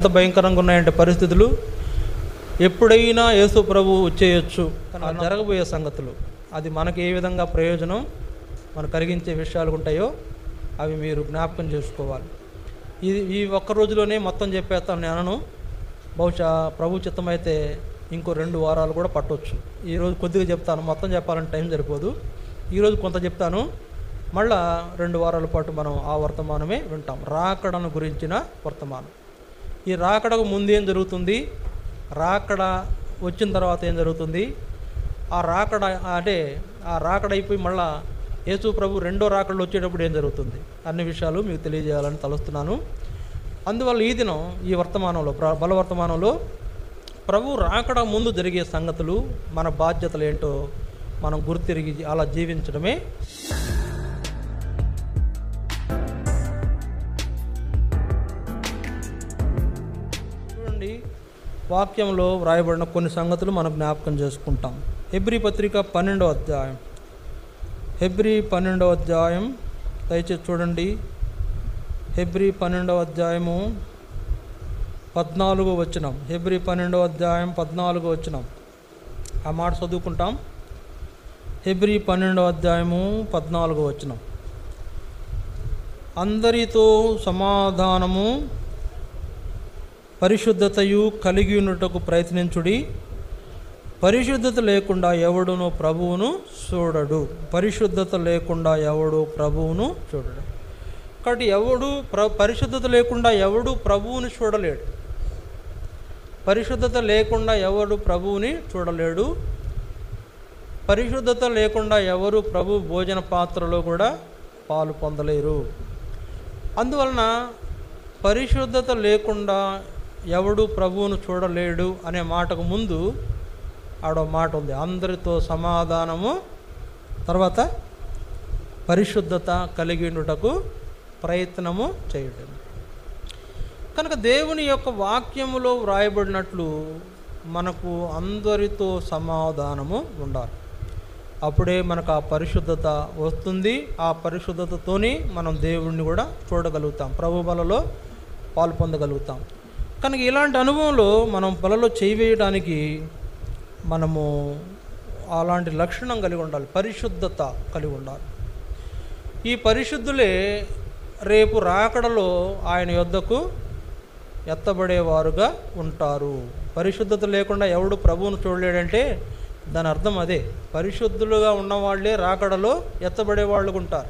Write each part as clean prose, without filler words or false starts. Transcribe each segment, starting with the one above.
ఎంత భయంకరంగా ఉన్నాయంటే పరిస్థితులు. ఎప్పుడైనా యేసు ప్రభు వచ్చేయచ్చు. కానీ జరగబోయే సంగతులు అది మనకి ఏ విధంగా ప్రయోజనం మనకు కలిగించే విషయాలు ఉంటాయో అవి మీరు జ్ఞాపకం చేసుకోవాలి. ఈ ఒక్క రోజులోనే మొత్తం చెప్పేస్తాను నేను. బహుశా ప్రభు చిత్తమైతే ఇంకో 2 వారాలు కూడా పట్టవచ్చు. ఈరోజు కొద్దిగా చెప్తాను, మొత్తం చెప్పాలంటే టైం సరిపోదు. ఈరోజు కొంత చెప్తాను, మళ్ళా 2 వారాల పాటు మనం ఆ వర్తమానమే వింటాం. రాకడను గురించిన వర్తమానం. ఈ రాకడకు ముందు ఏం జరుగుతుంది, రాకడ వచ్చిన తర్వాత ఏం జరుగుతుంది, ఆ రాకడ అంటే ఆ రాకడ అయిపోయి మళ్ళా యేసు ప్రభు రెండో రాకడలో వచ్చేటప్పుడు ఏం జరుగుతుంది, అన్ని విషయాలు మీకు తెలియజేయాలని తలుస్తున్నాను. అందువల్ల ఈ దినం ఈ వర్తమానంలో బలవర్తమానంలో ప్రభు రాకడ ముందు జరిగే సంగతులు, మన బాధ్యతలు ఏంటో మనం గుర్తిరిగి అలా జీవించడమే. చూడండి, వాక్యంలో వ్రాయబడిన కొన్ని సంగతులు మనం జ్ఞాపకం చేసుకుంటాం. హెబ్రీ పత్రిక 12వ అధ్యాయం, హెబ్రీ 12వ అధ్యాయం దయచేసి చూడండి. హెబ్రీ 12వ అధ్యాయము 14వ వచనం. హెబ్రీ 12వ అధ్యాయం 14వ వచనం. ఆ మాట చదువుకుంటాం. హెబ్రీ 12వ అధ్యాయము 14వ వచనం. అందరితో సమాధానము పరిశుద్ధతయు కలిగి ఉన్నటకు ప్రయత్నించుడి. పరిశుద్ధత లేకుండా ఎవడును ప్రభువును చూడడు. పరిశుద్ధత లేకుండా ఎవడు ప్రభువును చూడడు. కాబట్టి పరిశుద్ధత లేకుండా ఎవడు ప్రభువుని చూడలేడు. పరిశుద్ధత లేకుండా ఎవడు ప్రభువుని చూడలేడు. పరిశుద్ధత లేకుండా ఎవరు ప్రభు భోజన పాత్రలో కూడా పాలు పొందలేరు. అందువలన పరిశుద్ధత లేకుండా ఎవడు ప్రభువును చూడలేడు అనే మాటకు ముందు ఆడో మాట ఉంది, అందరితో సమాధానము, తర్వాత పరిశుద్ధత కలిగి ఉండుటకు ప్రయత్నము చేయడం. కనుక దేవుని యొక్క వాక్యములో వ్రాయబడినట్లు మనకు అందరితో సమాధానము ఉండాలి. అప్పుడే మనకు ఆ పరిశుద్ధత వస్తుంది. ఆ పరిశుద్ధతతోనే మనం దేవుణ్ణి కూడా చూడగలుగుతాం, ప్రభు బలలో పాలు పొందగలుగుతాం. కనుక ఇలాంటి అనుభవంలో మనం బలలో చేయవేయడానికి మనము అలాంటి లక్షణం కలిగి ఉండాలి, పరిశుద్ధత కలిగి ఉండాలి. ఈ పరిశుద్ధులే రేపు రాకడలో ఆయన యొద్దకు ఎత్తబడేవారుగా ఉంటారు. పరిశుద్ధత లేకుండా ఎవడు ప్రభువును చూడలేడంటే దాని అర్థం అదే. పరిశుద్ధులుగా ఉన్నవాళ్లే రాకడలో ఎత్తబడే వాళ్ళు ఉంటారు.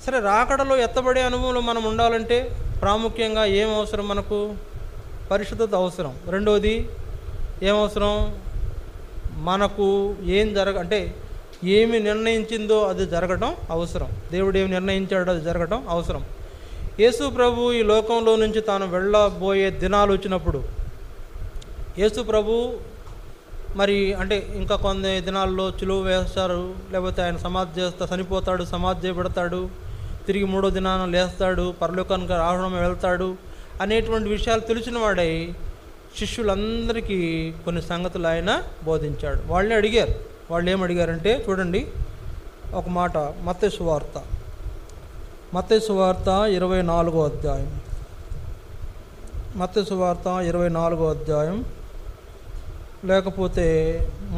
సరే, రాకడలో ఎత్తబడే అనుభవంలో మనం ఉండాలంటే ప్రాముఖ్యంగా ఏం అవసరం, మనకు పరిశుద్ధత అవసరం. రెండవది ఏమవసరం, మనకు అంటే ఏమి నిర్ణయించిందో అది జరగడం అవసరం. దేవుడు ఏమి నిర్ణయించాడో అది జరగడం అవసరం. యేసు ప్రభు ఈ లోకంలో నుంచి తాను వెళ్ళబోయే దినాలు వచ్చినప్పుడు యేసు ప్రభు మరి అంటే ఇంకా కొన్ని దినాల్లో చిలువ వేస్తారు, లేకపోతే ఆయన చనిపోతాడు, సమాధి చేయబడతాడు, తిరిగి 3వ దినాన లేస్తాడు, పరలోకానికి రావడం వెళ్తాడు అనేటువంటి విషయాలు తెలిసిన వాడై శిష్యులందరికీ కొన్ని సంగతులు ఆయన బోధించాడు. వాళ్ళని అడిగారు. వాళ్ళు ఏమడిగారంటే చూడండి ఒక మాట, మత్తయి సువార్త 24వ అధ్యాయం, మత్తయి సువార్త 24వ అధ్యాయం, లేకపోతే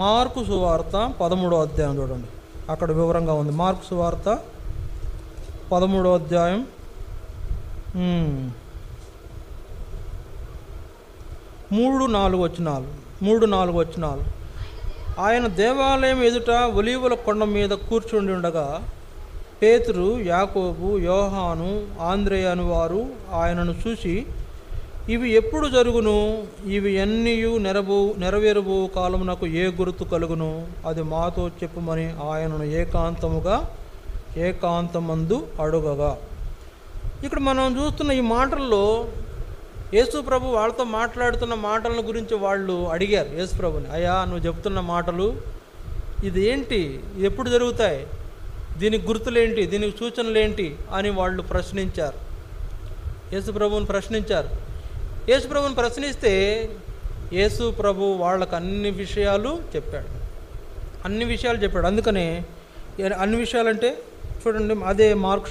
మార్కు సువార్త 13వ అధ్యాయం చూడండి, అక్కడ వివరంగా ఉంది. మార్కు సువార్త 13వ అధ్యాయం 3-4 వచనాలు. ఆయన దేవాలయం ఎదుట ఒలీవల కొండ మీద కూర్చుండి ఉండగా పేతురు, యాకోబు, యోహాను, ఆంద్రేయ అను వారు ఆయనను చూసి, ఇవి ఎప్పుడు జరుగును, ఇవి ఎన్నియు నెరవేరబో కాలమునకు ఏ గుర్తు కలుగును, అది మాతో చెప్పుమని ఆయనను ఏకాంతమందు అడుగగా. ఇక్కడ మనం చూస్తున్న ఈ మాటల్లో యేసు ప్రభు వాళ్ళతో మాట్లాడుతున్న మాటల గురించి వాళ్ళు అడిగారు యేసు ప్రభుని, అయ్యా నువ్వు చెప్తున్న మాటలు ఇది ఏంటి, ఎప్పుడు జరుగుతాయి, దీనికి గుర్తులేంటి, దీనికి సూచనలేంటి అని వాళ్ళు ప్రశ్నించారు. యేసు ప్రభువుని ప్రశ్నించారు. యేసు ప్రభువుని ప్రశ్నిస్తే యేసు ప్రభు వాళ్ళకు అన్ని విషయాలు చెప్పాడు. అందుకనే అన్ని విషయాలంటే చూడండి, అదే మార్కు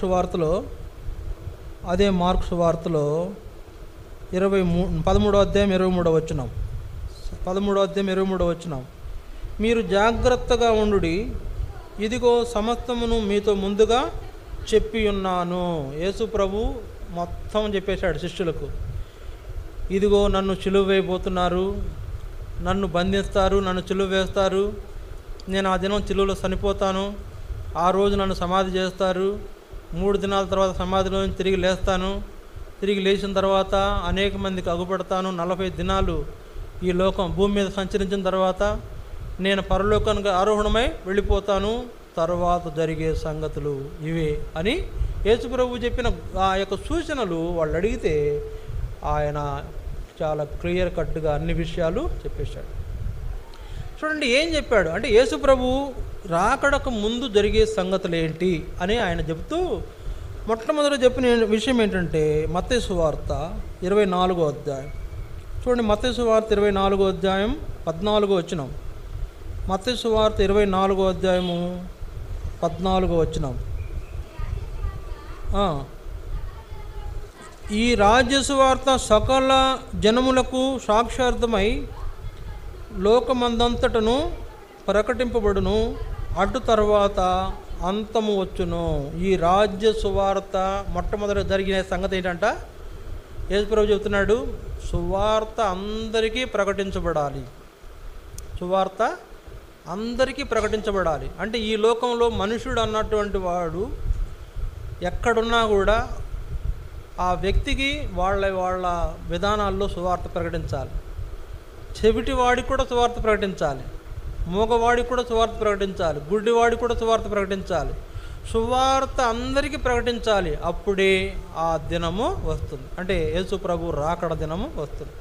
సువార్తలో 13వ అధ్యాయం 23వ వచనం. 13వ అధ్యాయం 23వ వచనం. మీరు జాగ్రత్తగా ఉండుడి, ఇదిగో సమస్తమును మీతో ముందుగా చెప్పి ఉన్నాను. యేసు ప్రభు మొత్తం చెప్పేశాడు శిష్యులకు. ఇదిగో నన్ను సిలువ వేయబోతున్నారు, నన్ను బంధిస్తారు, నన్ను సిలువ వేస్తారు, నేను ఆ దినం సిలువలో చనిపోతాను, ఆ రోజు నన్ను సమాధి చేస్తారు, 3 దినాల తర్వాత సమాధిలో తిరిగి లేస్తాను, తిరిగి లేచిన తర్వాత అనేక మందికి అగుపడతాను, 40 దినాలు ఈ లోకం భూమి మీద సంచరించిన తర్వాత నేను పరలోకానికి ఆరోహణమై వెళ్ళిపోతాను, తర్వాత జరిగే సంగతులు ఇవే అని యేసు ప్రభు చెప్పిన ఆ యొక్క సూచనలు వాళ్ళు అడిగితే ఆయన చాలా క్లియర్ కట్గా అన్ని విషయాలు చెప్పేశాడు. చూడండి ఏం చెప్పాడు అంటే, యేసు ప్రభు రాకడకు ముందు జరిగే సంగతులు ఏంటి అని ఆయన చెబుతూ మొట్టమొదటి చెప్పిన విషయం ఏంటంటే మత్తయి సువార్త 24వ అధ్యాయం. చూడండి, మత్తయి సువార్త 24వ అధ్యాయం 14వ వచనం. మత్తయి సువార్త 24వ అధ్యాయము 14వ వచనం. ఈ రాజ్య సువార్త సకల జనములకు సాక్షార్థమై లోకమందంతటను ప్రకటింపబడును, అటు తర్వాత అంతము వచ్చును. ఈ రాజ్య సువార్త మొట్టమొదటి జరిగిన సంగతి ఏంటంట, యేసుప్రభు చెబుతున్నాడు, సువార్త అందరికీ ప్రకటించబడాలి. సువార్త అందరికీ ప్రకటించబడాలి అంటే ఈ లోకంలో మనుషుడు అన్నటువంటి వాడు ఎక్కడున్నా కూడా ఆ వ్యక్తికి వాళ్ళ విధానాల్లో సువార్త ప్రకటించాలి. చెవిటివాడికి కూడా సువార్త ప్రకటించాలి, మూగవాడికి కూడా సువార్త ప్రకటించాలి, గుడ్డివాడికి కూడా సువార్త ప్రకటించాలి. సువార్త అందరికీ ప్రకటించాలి. అప్పుడే ఆ దినము వస్తుంది, అంటే యేసు ప్రభు రాకడ దినము వస్తుంది.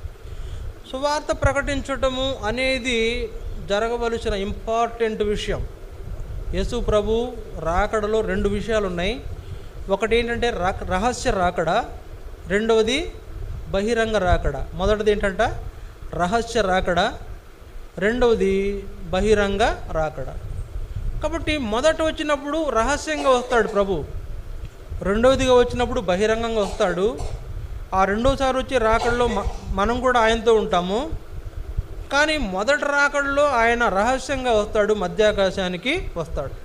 సువార్త ప్రకటించటము అనేది జరగవలసిన ఇంపార్టెంట్ విషయం. యేసు ప్రభు రాకడలో 2 విషయాలు ఉన్నాయి. ఒకటి ఏంటంటే రహస్య రాకడ, రెండవది బహిరంగ రాకడ. మొదటిది ఏంటంటే రహస్య రాకడ, రెండవది బహిరంగ రాకడ. కాబట్టి మొదట వచ్చినప్పుడు రహస్యంగా వస్తాడు ప్రభు, రెండవదిగా వచ్చినప్పుడు బహిరంగంగా వస్తాడు. ఆ రెండోసారి వచ్చే రాకడలో మనం కూడా ఆయనతో ఉంటాము. కానీ మొదటి రాకడలో ఆయన రహస్యంగా వస్తాడు, మధ్యాకాశానికి వస్తాడు.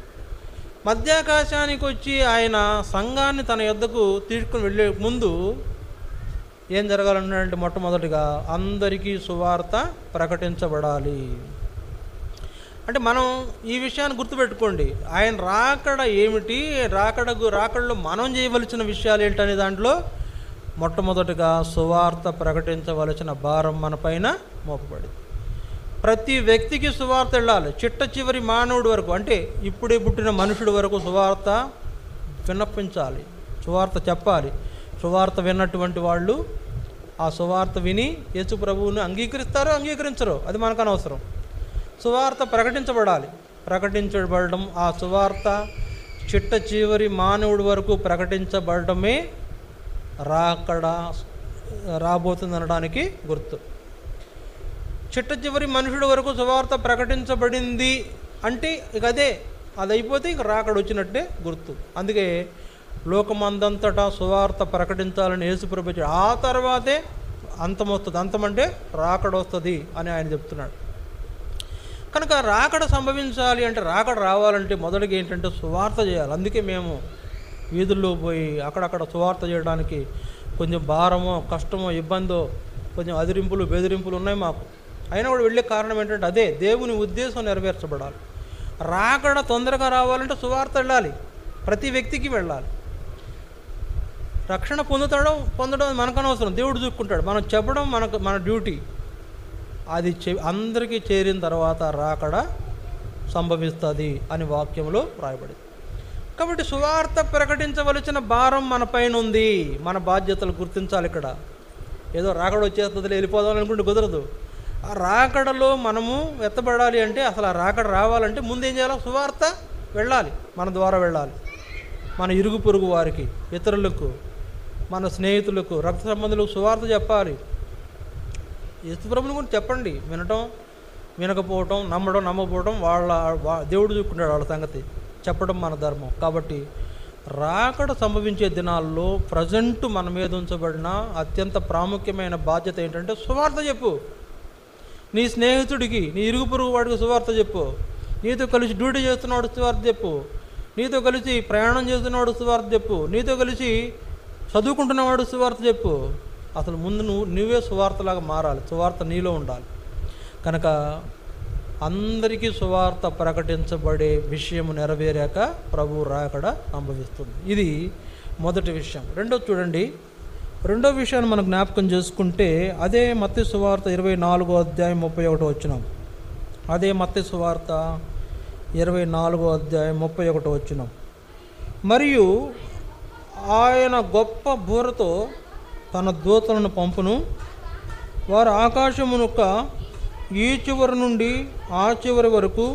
మధ్యాకాశానికి వచ్చి ఆయన సంఘాన్ని తన యొద్దకు తీసుకుని వెళ్ళే ముందు ఏం జరగాలన్నాడంటే, మొట్టమొదటిగా అందరికీ సువార్త ప్రకటించబడాలి. అంటే మనం ఈ విషయాన్ని గుర్తుపెట్టుకోండి, ఆయన రాకడ ఏమిటి, రాకడలో మనం చేయవలసిన విషయాలు ఏంటనే దాంట్లో మొట్టమొదటిగా సువార్త ప్రకటించవలసిన భారం మన పైన మోపబడింది. ప్రతి వ్యక్తికి సువార్త వెళ్ళాలి, చిట్ట చివరి మానవుడి వరకు, అంటే ఇప్పుడే పుట్టిన మనుషుడి వరకు సువార్త విన్నపించాలి, సువార్త చెప్పాలి. సువార్త విన్నటువంటి వాళ్ళు ఆ సువార్త విని యేసు ప్రభువుని అంగీకరిస్తారో అంగీకరించరో అది మనకు అనవసరం. సువార్త ప్రకటించబడాలి. ప్రకటించబడడం, ఆ సువార్త చిట్ట చివరి మానవుడి వరకు ప్రకటించబడమే రాకడ రాబోతుంది అనడానికి గుర్తు. చిట్ట చివరి మనుషుడి వరకు సువార్త ప్రకటించబడింది అంటే ఇక అది అయిపోతే ఇక రాకడ వచ్చినట్టే గుర్తు. అందుకే లోకమందంతటా సువార్త ప్రకటించాలని యేసుప్రభు చెప్పాడు. ఆ తర్వాతే అంతం వస్తుంది. అంతం అంటే రాకడ వస్తుంది అని ఆయన చెప్తున్నాడు. కనుక రాకడ సంభవించాలి అంటే, రాకడ రావాలంటే మొదటిగా ఏంటంటే సువార్త చేయాలి. అందుకే మేము వీధుల్లో పోయి అక్కడక్కడ సువార్త చేయడానికి కొంచెం భారమో కష్టమో ఇబ్బందో కొంచెం అదిరింపులు బెదిరింపులు ఉన్నాయి మాకు. అయినా కూడా వెళ్ళే కారణం ఏంటంటే అదే, దేవుని ఉద్దేశం నెరవేర్చబడాలి. రాకడ తొందరగా రావాలంటే సువార్త వెళ్ళాలి, ప్రతి వ్యక్తికి వెళ్ళాలి. రక్షణ పొందడం మనకు అనవసరం, దేవుడు చూసుకుంటాడు. మనం చెప్పడం మన డ్యూటీ. అది అందరికీ చేరిన తర్వాత రాకడ సంభవిస్తుంది అని వాక్యంలో రాయబడింది. కాబట్టి సువార్త ప్రకటించవలసిన భారం మన పైన ఉంది. మన బాధ్యతలు గుర్తించాలి. ఇక్కడ ఏదో రాకడ వచ్చేస్తుంది వెళ్ళిపోదాం అనుకుంటే కుదరదు. ఆ రాకడలో మనము ఎత్తబడాలి అంటే, అసలు ఆ రాకడ రావాలంటే ముందు ఏం చేయాలి, సువార్త వెళ్ళాలి, మన ద్వారా వెళ్ళాలి. మన ఇరుగు పొరుగు వారికి, ఇతరులకు, మన స్నేహితులకు, రక్త సంబంధులకు సువార్త చెప్పాలి. యేసుప్రభుని కూడా చెప్పండి. వినటం వినకపోవటం, నమ్మడం నమ్మకపోవటం దేవుడు చూసుకుంటాడు వాళ్ళ సంగతి. చెప్పడం మన ధర్మం. కాబట్టి రాకడ సంభవించే దినాల్లో ప్రజెంట్ మన మీద ఉంచబడిన అత్యంత ప్రాముఖ్యమైన బాధ్యత ఏంటంటే సువార్త చెప్పు. నీ స్నేహితుడికి, నీ ఇరుగు పొరుగు వాడికి సువార్త చెప్పు. నీతో కలిసి డ్యూటీ చేస్తున్నవాడు సువార్త చెప్పు. నీతో కలిసి ప్రయాణం చేస్తున్నవాడు సువార్త చెప్పు. నీతో కలిసి చదువుకుంటున్నవాడు సువార్త చెప్పు. అసలు ముందు నువ్వే సువార్తలాగా మారాలి. సువార్త నీలో ఉండాలి. కనుక అందరికీ సువార్త ప్రకటించబడే విషయము నెరవేరాక ప్రభు రాకడ సంభవిస్తుంది. ఇది మొదటి విషయం. చూడండి, రెండో విషయాన్ని మనం జ్ఞాపకం చేసుకుంటే అదే మత్తయి సువార్త 24వ అధ్యాయం 31వ వచనం. అదే మత్తయి సువార్త 24వ అధ్యాయం 31వ వచనం. మరియు ఆయన గొప్ప బూరతో తన దూతలను పంపును, వారు ఆకాశమునొక్క ఈ చివరి నుండి ఆ చివరి వరకు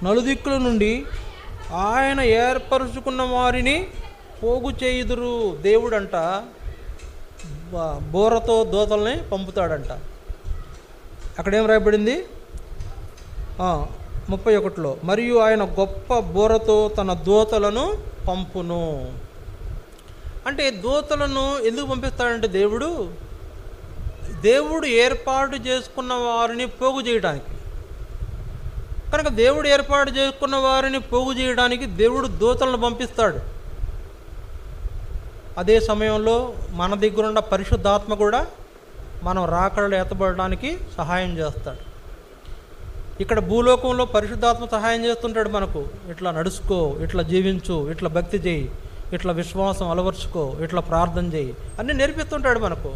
నలుదిక్కుల నుండి ఆయన ఏర్పరుచుకున్న వారిని పోగు చేయుదురు. దేవుడంట బూరతో దూతల్ని పంపుతాడంట. అక్కడేం రాయబడింది? 31లో, మరియు ఆయన గొప్ప బూరతో తన దూతలను పంపును. అంటే దూతలను ఎందుకు పంపిస్తాడంటే దేవుడు ఏర్పాటు చేసుకున్న వారిని పోగు చేయడానికి. కనుక దేవుడు ఏర్పాటు చేసుకున్న వారిని పోగు చేయడానికి దేవుడు దూతలను పంపిస్తాడు. అదే సమయంలో మన దగ్గర ఉన్న పరిశుద్ధాత్మ కూడా మనం రాకడలో ఎత్తబడడానికి సహాయం చేస్తాడు. ఇక్కడ భూలోకంలో పరిశుద్ధాత్మ సహాయం చేస్తుంటాడు మనకు. ఇట్లా నడుచుకో, ఇట్లా జీవించు, ఇట్లా భక్తి చేయి, ఇట్లా విశ్వాసం అలవర్చుకో, ఇట్లా ప్రార్థన చేయి అన్నీ నేర్పిస్తుంటాడు మనకు.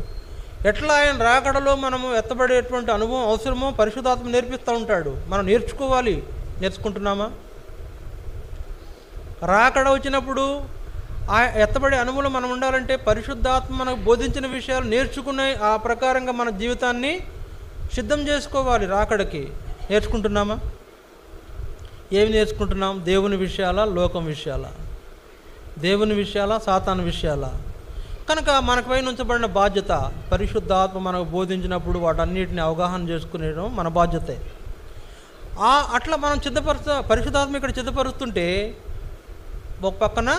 ఎట్లా ఆయన రాకడలో మనము ఎత్తబడేటువంటి అనుభవం అవసరమో పరిశుద్ధాత్మ నేర్పిస్తూ ఉంటాడు. మనం నేర్చుకోవాలి. నేర్చుకుంటున్నామా? రాకడ వచ్చినప్పుడు ఆ ఎత్తబడే అనుభవం మనం ఉండాలంటే పరిశుద్ధాత్మ మనకు బోధించిన విషయాలు నేర్చుకునే ఆ ప్రకారంగా మన జీవితాన్ని సిద్ధం చేసుకోవాలి. రాకడకి నేర్చుకుంటున్నామా? ఏమి నేర్చుకుంటున్నాం? దేవుని విషయాలా, లోకం విషయాలా? దేవుని విషయాలా, సాతాను విషయాలా? కనుక మనపై ఉంచబడిన బాధ్యత పరిశుద్ధాత్మ మనకు బోధించినప్పుడు వాటన్నిటిని అవగాహన చేసుకునేయడం మన బాధ్యతే. అట్లా మనం పరిశుద్ధాత్మ ఇక్కడ సిద్ధపరుస్తుంటే ఒక పక్కన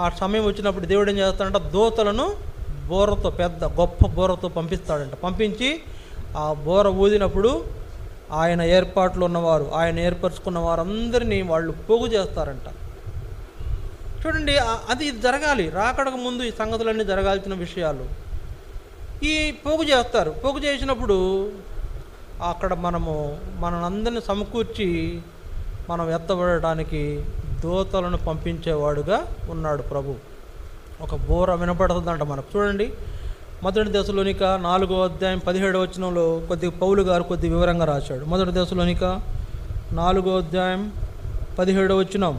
ఆ సమయం వచ్చినప్పుడు దేవుడు ఏం చేస్తాడంట? దూతలను బోరతో, పెద్ద గొప్ప బోరతో పంపిస్తాడంట. పంపించి ఆ బోర ఊదినప్పుడు ఆయన ఏర్పాట్లు ఉన్నవారు, ఆయన ఏర్పరచుకున్న వారందరినీ వాళ్ళు పోగు చేస్తారంట. చూడండి, అది జరగాలి. రాకడకు ముందు ఈ సంగతులన్నీ జరగాల్సిన విషయాలు. ఈ పోగు చేస్తారు. పోగు చేసినప్పుడు అక్కడ మనందరిని సమకూర్చి మనం ఎత్తబడటానికి దూతలను పంపించేవాడుగా ఉన్నాడు ప్రభు. ఒక బోర వినపడుతుందంట మనకు. చూడండి, 1 దశలోనిక 4వ అధ్యాయం 17వ వచనంలో పౌలు గారు కొద్ది వివరంగా రాశాడు. 1 దశలోనిక 4వ అధ్యాయం 17వ వచనం.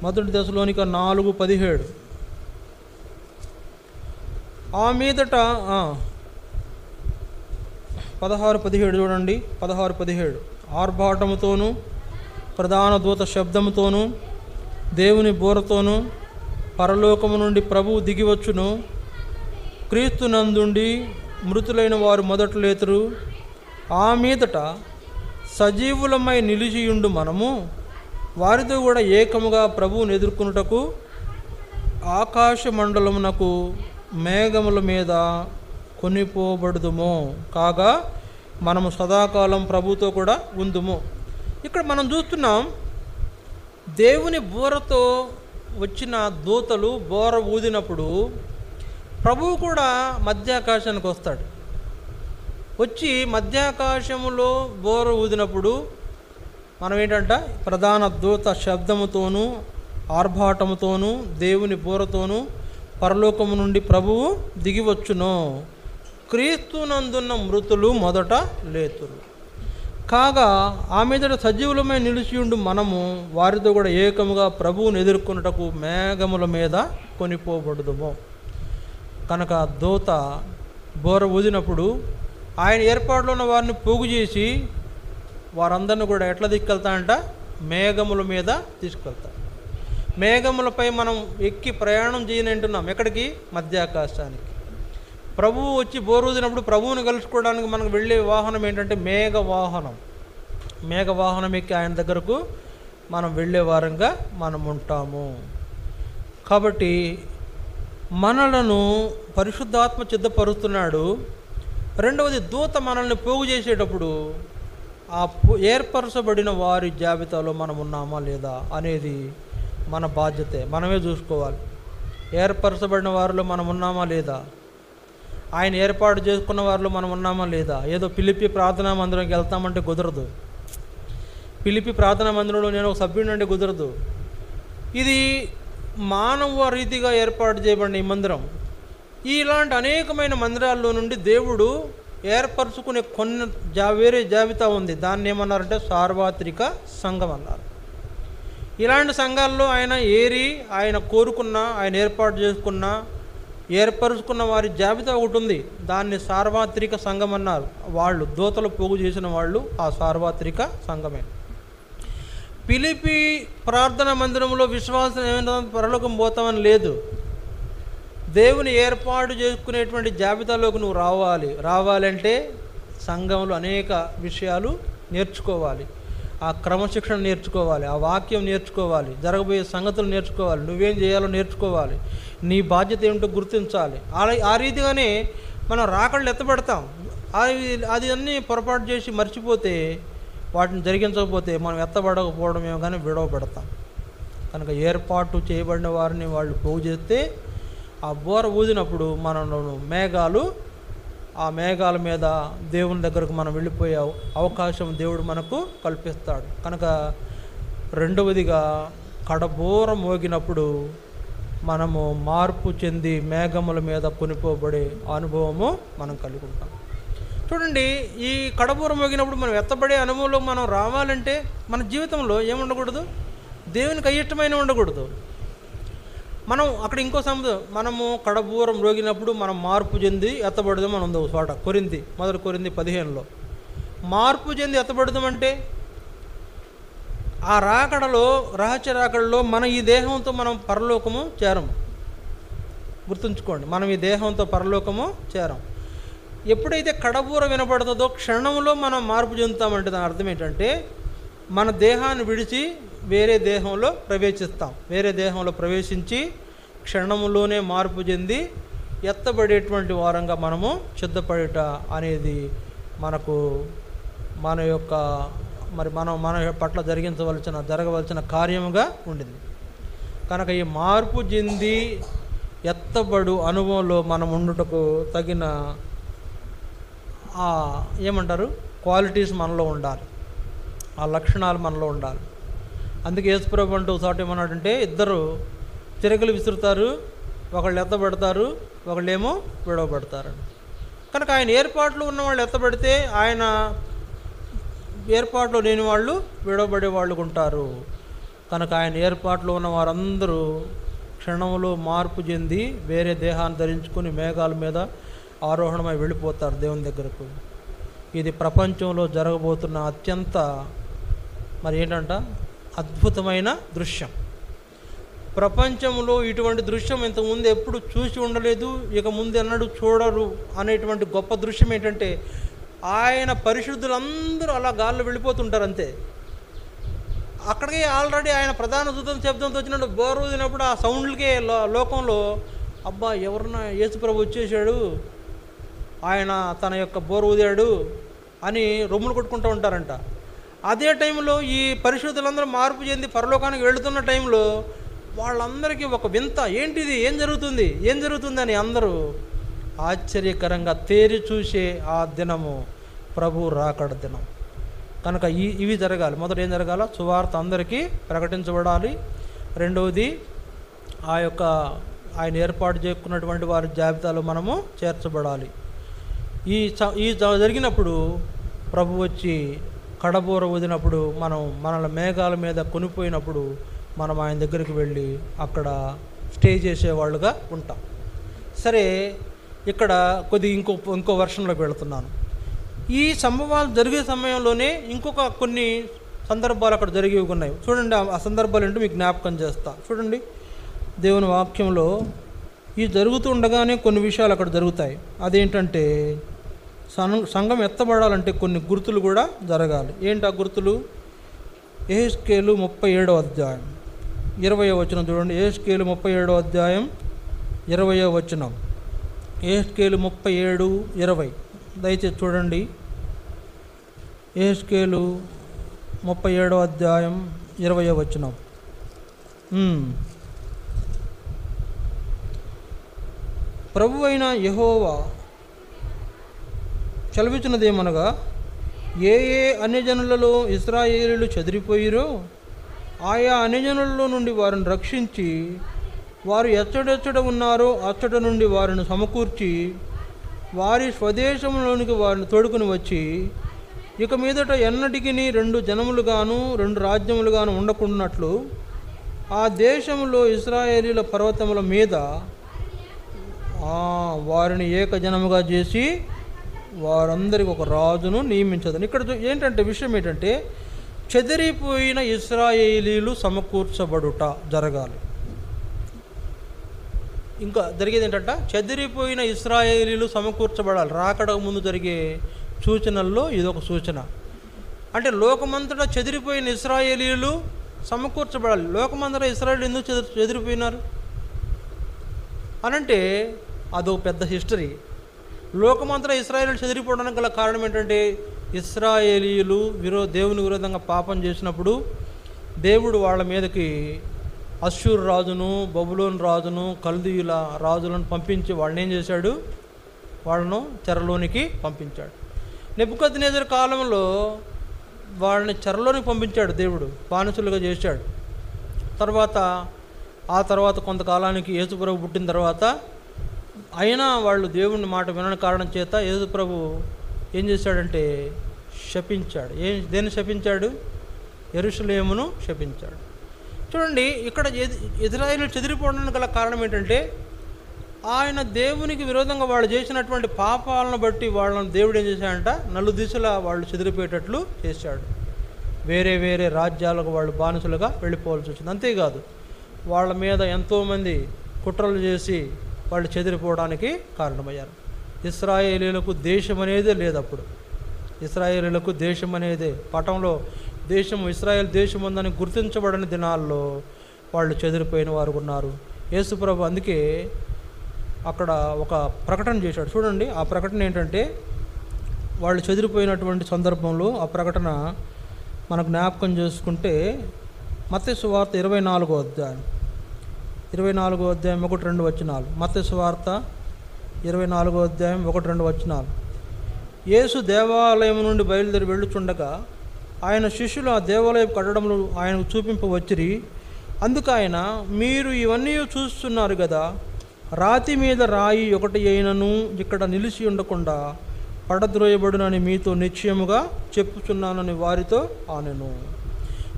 1 దశలోనిక 4:17. ఆ మీదట 16-17 చూడండి. 16-17 ఆర్భాటముతోనూ ప్రధాన దూత శబ్దముతోనూ దేవుని బోరతోనూ పరలోకము నుండి ప్రభువు దిగివచ్చును. క్రీస్తు నందుండి మృతులైన వారు మొదట లేతురు. ఆ మీదట సజీవులమై నిలిచియుండు మనము వారితో కూడా ఏకముగా ప్రభువును ఎదుర్కొనుటకు ఆకాశ మండలమునకు మేఘముల మీద కొనిపోబడుదుము. కాగా మనము సదాకాలం ప్రభుతో కూడా ఉందుము. ఇక్కడ మనం చూస్తున్నాం, దేవుని బోరతో వచ్చిన దూతలు బోర ఊదినప్పుడు ప్రభువు కూడా మధ్యాకాశానికి వస్తాడు. వచ్చి మధ్యాకాశములో బోర ఊదినప్పుడు మనం ఏంటంట? ప్రధాన దూత శబ్దముతోనూ ఆర్భాటముతోనూ దేవుని బోరతోనూ పరలోకము నుండి ప్రభువు దిగివచ్చును. క్రీస్తునందున్న మృతులు మొదట లేతురు. కాగా ఆ మీదట సజీవులమై నిలిచియుండు మనము వారితో కూడా ఏకముగా ప్రభువును ఎదుర్కొనుటకు మేఘముల మీద కొనిపోబడుదుము. కనుక దూత బోర ఊదినప్పుడు ఆయన ఏర్పాటులో ఉన్న వారిని పోగు చేసి వారందరిని కూడా ఎట్లా తీసుకెళ్తాడంట? మేఘముల మీద తీసుకెళ్తాడు. మేఘములపై మనం ఎక్కి ప్రయాణం చేయనంటున్నాం. ఎక్కడికి? మధ్యాకాశానికి. ప్రభువు వచ్చి బోరూదినప్పుడు ప్రభువుని కలుసుకోవడానికి మనకు వెళ్ళే వాహనం ఏంటంటే మేఘవాహనం. మేఘవాహనం ఎక్కి ఆయన దగ్గరకు మనం వెళ్ళే వారంగా మనం ఉంటాము. కాబట్టి మనలను పరిశుద్ధాత్మ సిద్ధపరుస్తున్నాడు. రెండవది, దూత మనల్ని పోగు చేసేటప్పుడు ఆ ఏర్పరచబడిన వారి జాబితాలో మనం ఉన్నామా లేదా అనేది మన బాధ్యతే. మనమే చూసుకోవాలి. ఏర్పరచబడిన వారిలో మనం ఉన్నామా లేదా, ఆయన ఏర్పాటు చేసుకున్న వారిలో మనం ఉన్నామా లేదా. ఏదో పిలిపి ప్రార్థనా మందిరంకి వెళ్తామంటే కుదరదు. పిలిపి ప్రార్థనా మందిరంలో నేను ఒక సభ్యుడిని అంటే కుదరదు. ఇది మానవ రీతిగా ఏర్పాటు చేయబడిన ఈ మందిరం. ఇలాంటి అనేకమైన మందిరాల్లో నుండి దేవుడు ఏర్పరచుకునే కొన్ని వేరే జాబితా ఉంది. దాన్ని ఏమన్నారంటే సార్వత్రిక సంఘం అన్నారు. ఇలాంటి సంఘాల్లో ఆయన ఆయన కోరుకున్న, ఆయన ఏర్పాటు చేసుకున్న, ఏర్పరచుకున్న వారి జాబితా ఒకటి ఉంది. దాన్ని సార్వత్రిక సంఘం అన్నారు. వాళ్ళు దూతలు పోగు చేసిన వాళ్ళు ఆ సార్వత్రిక సంఘమే. పిలిపి ప్రార్థన మందిరంలో విశ్వాసం ఏమైనా పరలోకం పోతామని లేదు. దేవుని ఏర్పాటు చేసుకునేటువంటి జాబితాలోకి నువ్వు రావాలంటే సంఘంలో అనేక విషయాలు నేర్చుకోవాలి. ఆ క్రమశిక్షణ నేర్చుకోవాలి, ఆ వాక్యం నేర్చుకోవాలి, జరగబోయే సంగతులు నేర్చుకోవాలి, నువ్వేం చేయాలో నేర్చుకోవాలి, నీ బాధ్యత ఏమిటో గుర్తించాలి. ఆ రీతిగానే మనం రాకళ్ళు ఎత్తబడతాం. అది అన్నీ పొరపాటు చేసి మర్చిపోతే, వాటిని జరిగించకపోతే మనం ఎత్తబడకపోవడమేమో కానీ విడవబడతాం. కనుక ఏర్పాటు చేయబడిన వారిని వాళ్ళు పోగు చేస్తే ఆ బోర ఊదినప్పుడు మనలో మేఘాలు, ఆ మేఘాల మీద దేవుని దగ్గరకు మనం వెళ్ళిపోయే అవకాశం దేవుడు మనకు కల్పిస్తాడు. కనుక రెండవదిగా కడబోర మోగినప్పుడు మనము మార్పు చెంది మేఘముల మీద కొనిపోబడే అనుభవము మనం కలిగి ఉంటాం. చూడండి, ఈ కడబోర మోగినప్పుడు మనం ఎత్తబడే అనుభవంలో మనం రావాలంటే మన జీవితంలో ఏముండకూడదు, దేవునికి అయిష్టమైన ఉండకూడదు. మనం అక్కడ ఇంకో మనము కడబూరం రోగినప్పుడు మనం మార్పు చెంది ఎత్తబడదాం అని ఉంది ఒక చోట. మొదటి కొరింథీ 15లో మార్పు చెంది ఎత్తబడదామంటే ఆ రాకడలో, రహస్య రాకడలో మన ఈ దేహంతో మనం పరలోకము చేరము. గుర్తుంచుకోండి, మనం ఈ దేహంతో పరలోకము చేరం. ఎప్పుడైతే కడబూర వినపడుతుందో క్షణంలో మనం మార్పు చెందుతామంటే దాని అర్థం ఏంటంటే మన దేహాన్ని విడిచి వేరే దేహంలో ప్రవేశిస్తాం. వేరే దేహంలో ప్రవేశించి క్షణంలోనే మార్పు చెంది ఎత్తబడేటువంటి వారంగా మనము సిద్ధపడేట అనేది మనకు మన పట్ల జరగవలసిన కార్యముగా ఉండింది. కనుక ఈ మార్పు చెంది ఎత్తబడు అనుభవంలో మనం ఉండుటకు తగిన క్వాలిటీస్ మనలో ఉండాలి, ఆ లక్షణాలు మనలో ఉండాలి. అందుకే యేసుప్రభు అంటూ ఒకసారి ఏమన్నాడంటే, ఇద్దరు తిరగలు విసురుతారు, ఒకళ్ళు ఎత్తబడతారు, ఒకళ్ళేమో విడవబడతారు. కనుక ఆయన ఏర్పాట్లు ఉన్న వాళ్ళు ఎత్తబడితే, ఆయన ఏర్పాట్లు లేని వాళ్ళు విడవబడే వాళ్ళు ఉంటారు. కనుక ఆయన ఏర్పాట్లు ఉన్న వారందరూ క్షణంలో మార్పు చెంది వేరే దేహాన్ని ధరించుకొని మేఘాల మీద ఆరోహణమై వెళ్ళిపోతారు దేవుని దగ్గరకు. ఇది ప్రపంచంలో జరగబోతున్న అత్యంత అద్భుతమైన దృశ్యం. ప్రపంచంలో ఇటువంటి దృశ్యం ఇంతకుముందు ఎప్పుడు చూసి ఉండలేదు, ఇక ముందు ఎన్నడూ చూడరు అనేటువంటి గొప్ప దృశ్యం ఏంటంటే, ఆయన పరిశుద్ధులందరూ అలా గాల్లో వెళ్ళిపోతుంటారు అంతే. అక్కడికి ఆల్రెడీ ఆయన ప్రధాన దూతం శబ్దంతో వచ్చినట్టు బోరు ఊదినప్పుడు ఆ సౌండ్లకే లోకంలో అబ్బా ఎవరన్నా యేసుప్రభు వచ్చేసాడు, ఆయన తన యొక్క బోరు ఊదాడు అని రొమ్ములు కొట్టుకుంటూ ఉంటారంట. అదే టైంలో ఈ పరిశుద్ధులందరూ మార్పు చెంది పరలోకానికి వెళుతున్న టైంలో వాళ్ళందరికీ ఒక వింత, ఏంటిది, ఏం జరుగుతుందని అందరూ ఆశ్చర్యకరంగా తేరి చూసే ఆ దినము ప్రభు రాకడ దినం. కనుక ఇవి జరగాలి. మొదట ఏం జరగాల? సువార్త అందరికీ ప్రకటించబడాలి. రెండవది ఆయన ఏర్పాటు చేసుకున్నటువంటి వారి జాబితాలో మనము చేర్చబడాలి. ఈ జరిగినప్పుడు ప్రభు వచ్చి కడబోర ఊదినప్పుడు మనల మేఘాల మీద కొనిపోయినప్పుడు మనం ఆయన దగ్గరికి వెళ్ళి అక్కడ స్టే చేసేవాళ్ళుగా ఉంటాం. సరే, ఇక్కడ ఇంకో వర్షంలోకి వెళుతున్నాను. ఈ సంభవాలు జరిగే సమయంలోనే కొన్ని సందర్భాలు అక్కడ జరిగి ఉన్నాయి. చూడండి, ఆ సందర్భాలు ఏంటో మీకు జ్ఞాపకం చేస్తా. చూడండి, దేవుని వాక్యంలో ఈ జరుగుతుండగానే కొన్ని విషయాలు అక్కడ జరుగుతాయి. అదేంటంటే, సంఘం ఎత్తబడాలంటే కొన్ని గుర్తులు కూడా జరగాలి. ఏంటి ఆ గుర్తులు? యెహెజ్కేలు 37వ అధ్యాయం 20వ వచనం చూడండి. యెహెజ్కేలు 37వ అధ్యాయం 20వ వచనం. యెహెజ్కేలు 37:20 దయచేసి చూడండి. యెహెజ్కేలు 37వ అధ్యాయం 20వ వచనం. ప్రభు అయిన యెహోవా చలవిచ్చినదేమనగా, ఏ ఏ అన్యజనులలో ఇశ్రాయేలీయులు చెదిరిపోయిరో ఆయా అన్యజనులలో నుండి వారిని రక్షించి, వారు ఎచ్చడెచ్చడ ఉన్నారో అచ్చట నుండి వారిని సమకూర్చి, వారి స్వదేశంలోనికి వారిని తోడుకుని వచ్చి, ఇక మీదట ఎన్నటికి 2 జనములుగాను 2 రాజ్యములుగాను ఉండకున్నట్లు ఆ దేశంలో ఇశ్రాయేలీల పర్వతముల మీద వారిని ఏకజనముగా చేసి వారందరికి ఒక రాజును నియమించదని. ఇక్కడ ఏంటంటే విషయం ఏంటంటే, చెదిరిపోయిన ఇశ్రాయేలీలు సమకూర్చబడుట జరగాలి. ఇంకా జరిగేది ఏంటంటే, చెదిరిపోయిన ఇశ్రాయేలీలు సమకూర్చబడాలి. రాకడకు ముందు జరిగే సూచనల్లో ఇదొక సూచన. అంటే లోకమంతటా చెదిరిపోయిన ఇశ్రాయేలీలు సమకూర్చబడాలి. లోకమంతటా ఇశ్రాయేలీలు ఎందుకు చెదిరిపోయినారు అనంటే అదొక పెద్ద హిస్టరీ. లోకమంతటా ఇశ్రాయేలీలు చెదిరిపోవడానికి గల కారణం ఏంటంటే, ఇశ్రాయేలీయులు దేవుని విరోధంగా పాపం చేసినప్పుడు దేవుడు వాళ్ళ మీదకి అష్షూరు రాజును, బబులోను రాజును, కల్దీయుల రాజులను పంపించి వాళ్ళని ఏం చేశాడు, వాళ్ళను చెరలోనికి పంపించాడు. నెబుకద్నెజరు కాలంలో వాళ్ళని చెరలోనికి పంపించాడు దేవుడు, బానిసలుగా చేశాడు. ఆ తర్వాత కొంతకాలానికి యేసుప్రభు పుట్టిన తర్వాత అయినా వాళ్ళు దేవుని మాట వినని కారణం చేత యేసుప్రభు ఏం చేశాడంటే శపించాడు. దేన్ని శపించాడు? యెరూషలేమును శపించాడు. చూడండి, ఇక్కడ ఇశ్రాయేలు చెదిరిపోవడానికి గల కారణం ఏంటంటే, ఆయన దేవునికి విరోధంగా వాళ్ళు చేసినటువంటి పాపాలను బట్టి వాళ్ళని దేవుడు ఏం చేశాడంట, నలుదిశలా వాళ్ళు చెదిరిపోయేటట్లు చేశాడు. వేరే వేరే రాజ్యాలకు వాళ్ళు బానిసలుగా వెళ్ళిపోవాల్సి వచ్చింది. అంతేకాదు, వాళ్ళ మీద ఎంతోమంది కుట్రలు చేసి వాళ్ళు చెదిరిపోవడానికి కారణమయ్యారు. ఇశ్రాయేలీలకు దేశం అనేదే లేదు. అప్పుడు ఇశ్రాయేలీలకు దేశం అనేదే, పటంలో దేశం ఇశ్రాయేల్ దేశం ఉందని గుర్తించబడని దినాల్లో వాళ్ళు చెదిరిపోయిన వారు ఉన్నారు. యేసుప్రభు అందుకే అక్కడ ఒక ప్రకటన చేశాడు. చూడండి, ఆ ప్రకటన ఏంటంటే, వాళ్ళు చెదిరిపోయినటువంటి సందర్భంలో ఆ ప్రకటన మనకు జ్ఞాపకం చేసుకుంటే, మత్తయి సువార్త 24వ అధ్యాయం 1-2 వచనాలు. మత్తయి సువార్త 24వ అధ్యాయం 1-2 వచనాలు. యేసు దేవాలయం నుండి బయలుదేరి వెళ్ళుచుండగా ఆయన శిష్యులు ఆ దేవాలయం కట్టడములు ఆయనకు చూపింపవచ్చిరి. అందుకు ఆయన, మీరు ఇవన్నీ చూస్తున్నారు కదా, రాతి మీద రాయి ఒకటి అయినను ఇక్కడ నిలిచి ఉండకుండా పడద్రోయబడునని మీతో నిశ్చయముగా చెప్పుచున్నానని వారితో ఆనెను.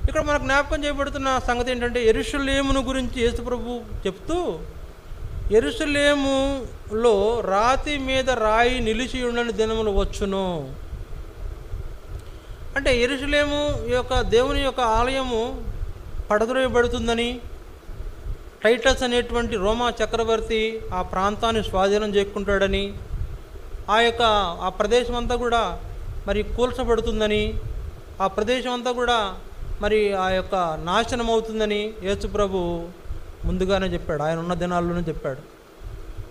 ఇక్కడ మనకు జ్ఞాపకం చేయబడుతున్న సంగతి ఏంటంటే, యెరూషలేమును గురించి యేసుప్రభు చెప్తూ, యెరూషలేములో రాతి మీద రాయి నిలిచి ఉండని దినములు వచ్చును. అంటే యెరూషలేము యొక్క దేవుని యొక్క ఆలయము పడద్రోయబడుతుందని, టైటస్ అనేటువంటి రోమా చక్రవర్తి ఆ ప్రాంతాన్ని స్వాధీనం చేసుకుంటాడని, ఆ ప్రదేశం అంతా కూడా మరి కూల్చబడుతుందని, ఆ ప్రదేశం అంతా కూడా మరి ఆ యొక్క నాశనం అవుతుందని యేసుప్రభు ముందుగానే చెప్పాడు. ఆయన ఉన్న దినాల్లోనే చెప్పాడు.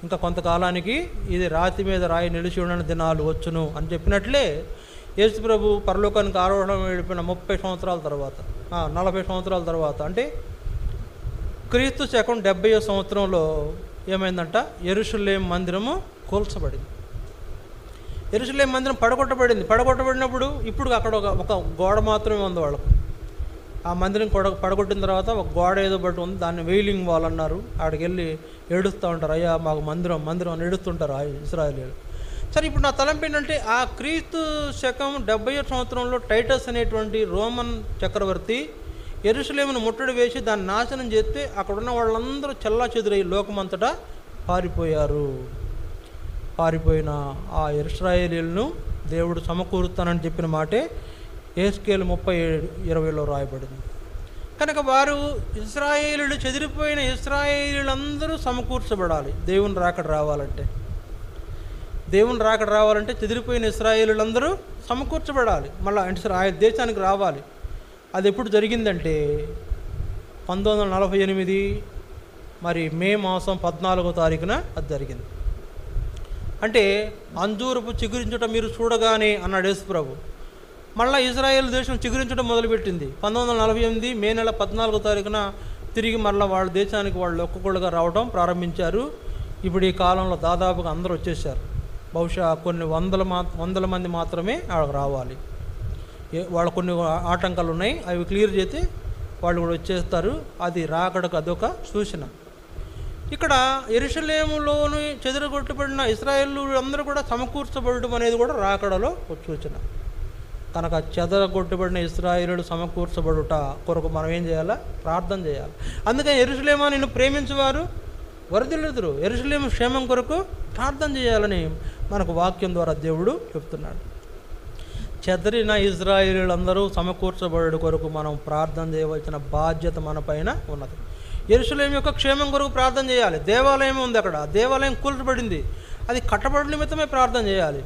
ఇంకా కొంతకాలానికి ఇది రాతి మీద రాయి నిలిచి ఉండని దినాలు వచ్చును అని చెప్పినట్లే యేసుప్రభు పరలోకానికి ఆరోహణం వెళ్ళిపోయిన 30 సంవత్సరాల తర్వాత, 40 సంవత్సరాల తర్వాత, అంటే క్రీస్తు శకం 70వ సంవత్సరంలో ఏమైందంట, యెరూషలేము మందిరము కూల్చబడింది. యెరూషలేము మందిరం పడగొట్టబడినప్పుడు ఇప్పుడు అక్కడ ఒక గోడ మాత్రమే ఉంది వాళ్ళకు. ఆ మందిరం పడగొట్టిన తర్వాత ఒక గోడ ఏదో బట్టి ఉంది, దాన్ని వెయిలింగ్ వాల్ అన్నారు. ఆడికి వెళ్ళి ఏడుస్తూ ఉంటారు, అయ్యా మాకు మందిరం అని ఏడుస్తుంటారు ఇశ్రాయేలీయులు. సరే, ఇప్పుడు నా తలంపు ఏంటంటే, ఆ క్రీస్తు శకం 70వ సంవత్సరంలో టైటస్ అనేటువంటి రోమన్ చక్రవర్తి యెరూషలేమును ముట్టడి వేసి దాన్ని నాశనం చేస్తే అక్కడున్న వాళ్ళందరూ చెల్లాచెదురై లోకమంతటా పారిపోయిన ఆ ఇశ్రాయేలీయులను దేవుడు సమకూరుస్తానని చెప్పిన మాటే యెహెజ్కేలు 37:20లో రాయబడింది. కనుక వారు ఇశ్రాయేలీయులు, చెదిరిపోయిన ఇశ్రాయేలీయులందరూ సమకూర్చబడాలి. దేవుని రాకడ రావాలంటే చెదిరిపోయిన ఇశ్రాయేలీయులందరూ సమకూర్చబడాలి, మళ్ళీ ఆయన దేశానికి రావాలి. అది ఎప్పుడు జరిగిందంటే 1948 మరి మే మాసం 14వ తారీఖున అది జరిగింది. అంటే అంజూరపు చిగురించడం మీరు చూడగానే అన్నాడు యేసుప్రభు. మళ్ళీ ఇజ్రాయేల్ దేశం చిగురించడం మొదలుపెట్టింది 1948 మే నెల 14వ తారీఖున. తిరిగి మళ్ళీ వాళ్ళ దేశానికి వాళ్ళు ఒక్కొక్కళ్ళుగా రావడం ప్రారంభించారు. ఇప్పుడు ఈ కాలంలో దాదాపుగా అందరూ వచ్చేసారు. బహుశా కొన్ని వందల మంది మాత్రమే వాళ్ళకి రావాలి. వాళ్ళ కొన్ని ఆటంకాలు ఉన్నాయి, అవి క్లియర్ చేస్తే వాళ్ళు కూడా వచ్చేస్తారు. అది రాకడకు అదొక సూచన. ఇక్కడ యెరూషలేములోని చెదరగొట్టబడిన ఇశ్రాయేలు అందరూ కూడా సమకూర్చబడడం అనేది కూడా రాకడలో ఒక సూచన. కనుక చెదరగొట్టబడిన ఇశ్రాయేలు సమకూర్చబడుట కొరకు మనం ఏం చేయాలా? ప్రార్థన చేయాలి. అందుకని యెరూషలేమా నిన్ను ప్రేమించేవారు వరదలెదురు, యెరూషలేము క్షేమం కొరకు ప్రార్థన చేయాలని మనకు వాక్యం ద్వారా దేవుడు చెప్తున్నాడు. చెదరిన ఇశ్రాయేలీలందరూ సమకూర్చబడు కొరకు మనం ప్రార్థన చేయవలసిన బాధ్యత మన పైన ఉన్నది. యెరూషలేము యొక్క క్షేమం కొరకు ప్రార్థన చేయాలి. దేవాలయం ఉంది, అక్కడ దేవాలయం కూల్చబడింది, అది కట్టబడి నిమిత్తమే ప్రార్థన చేయాలి.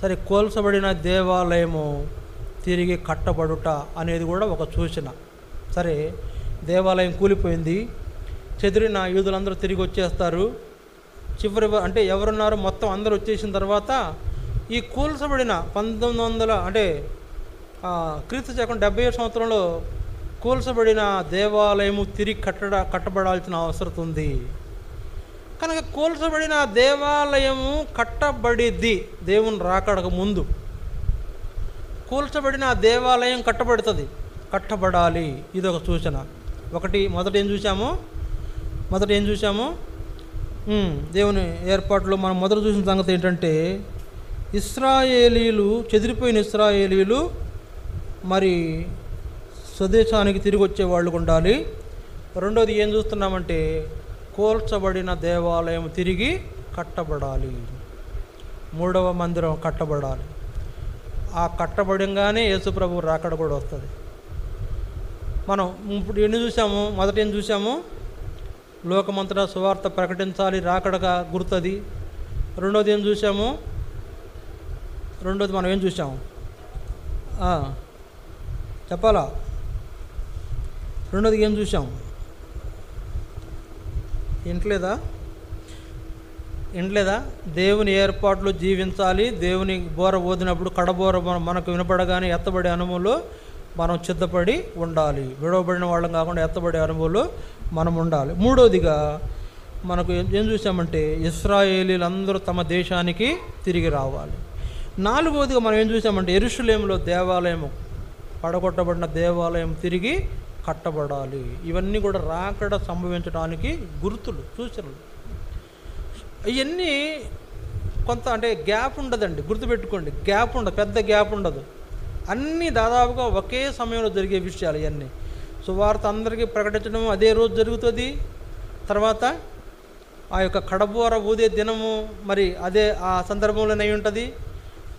సరే, కూల్చబడిన దేవాలయము తిరిగి కట్టబడుట అనేది కూడా ఒక సూచన. సరే, దేవాలయం కూలిపోయింది, చెదిరిన యూదులందరూ తిరిగి వచ్చేస్తారు. చివరి అంటే ఎవరున్నారు మొత్తం అందరూ వచ్చేసిన తర్వాత ఈ కూల్చబడిన 1900 అంటే క్రీస్తు శకం 77 సంవత్సరంలో కూల్చబడిన దేవాలయము తిరిగి కట్టబడాల్సిన అవసరం ఉంది. కనుక కూల్చబడిన దేవాలయము కట్టబడిద్ది దేవుని రాకడకు ముందు. కూల్చబడిన దేవాలయం కట్టబడాలి. ఇది ఒక సూచన. మొదట ఏం చూసాము? దేవుని ఏర్పాటులో మనం మొదట చూసిన సంగతి ఏంటంటే, చెదిరిపోయిన ఇశ్రాయేలీలు మరి స్వదేశానికి తిరిగి వచ్చే వాళ్ళు ఉండాలి. రెండోది ఏం చూస్తున్నామంటే, కూల్చబడిన దేవాలయం తిరిగి కట్టబడాలి, మూడవ మందిరం కట్టబడాలి. ఆ కట్టబడంగానే యేసుప్రభు రాకడ కూడా వస్తుంది. మనం ఇప్పుడు మొదట ఏం చూసాము? లోకమంతటా సువార్త ప్రకటించాలి, రాకడగా గుర్తుంది. రెండోది మనం ఏం చూసాము చెప్పాలా? రెండోది ఏం చూసాం? ఇంట్లేదా? దేవుని ఏర్పాట్లు జీవించాలి. దేవుని బోర ఓదినప్పుడు కడబోర మనకు వినపడగానే ఎత్తబడే అనుభవంలో మనం సిద్ధపడి ఉండాలి. విడవబడిన వాళ్ళం కాకుండా ఎత్తబడే అనుభవంలో మనం ఉండాలి. మూడోదిగా మనకు ఏం చూసామంటే, ఇశ్రాయేలీలందరూ తమ దేశానికి తిరిగి రావాలి. నాలుగోదిగా మనం ఏం చూసామంటే, యెరూషలేములో దేవాలయము పడగొట్టబడిన దేవాలయం తిరిగి కట్టబడాలి. ఇవన్నీ కూడా రాకడ సంభవించడానికి గుర్తులు, సూచనలు. ఇవన్నీ కొంత అంటే గ్యాప్ ఉండదండి, గుర్తుపెట్టుకోండి. గ్యాప్ ఉండదు, పెద్ద గ్యాప్ ఉండదు. అన్నీ దాదాపుగా ఒకే సమయంలో జరిగే విషయాలు ఇవన్నీ. సువార్త అందరికీ ప్రకటించడం అదే రోజు జరుగుతుంది. తర్వాత ఆ యొక్క కడబోర ఊదే దినము మరి అదే ఆ సందర్భంలోనే అయి ఉంటుంది.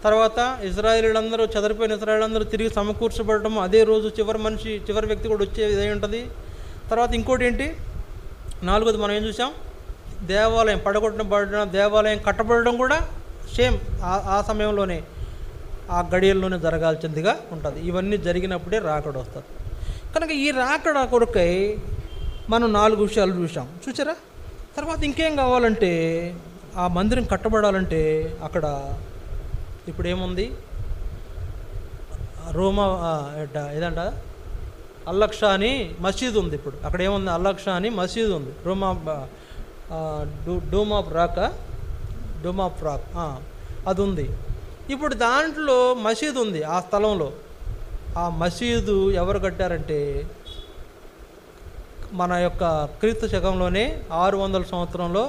తర్వాత ఇశ్రాయేలీలందరూ చెదరిపోయిన ఇశ్రాయేలీలందరూ తిరిగి సమకూర్చబడటము అదే రోజు చివరి వ్యక్తి కూడా వచ్చేది అయి ఉంటుంది. తర్వాత ఇంకోటి ఏంటి? నాలుగోది మనం ఏం చూసాం? దేవాలయం పడగొట్టబడిన దేవాలయం కట్టబడడం కూడా సేమ్ ఆ సమయంలోనే, ఆ గడియల్లోనే జరగాల్సిందిగా ఉంటుంది. ఇవన్నీ జరిగినప్పుడే రాకడ వస్తుంది. కనుక ఈ రాకడ కొరకై మనం 4 విషయాలు చూసారా? తర్వాత ఇంకేం కావాలంటే, ఆ మందిరం కట్టబడాలంటే అక్కడ ఇప్పుడు ఏముంది? ఏదంట అల్లక్షా అని మసీదు ఉంది. ఇప్పుడు అక్కడ ఏముంది? అల్లక్షా అని మసీదు ఉంది. డూమ్ ఆఫ్ రాక్ అది ఉంది. ఇప్పుడు దాంట్లో మసీదు ఉంది ఆ స్థలంలో. ఆ మసీదు ఎవరు కట్టారంటే, మన యొక్క క్రీస్తు శకంలోనే 600 సంవత్సరంలో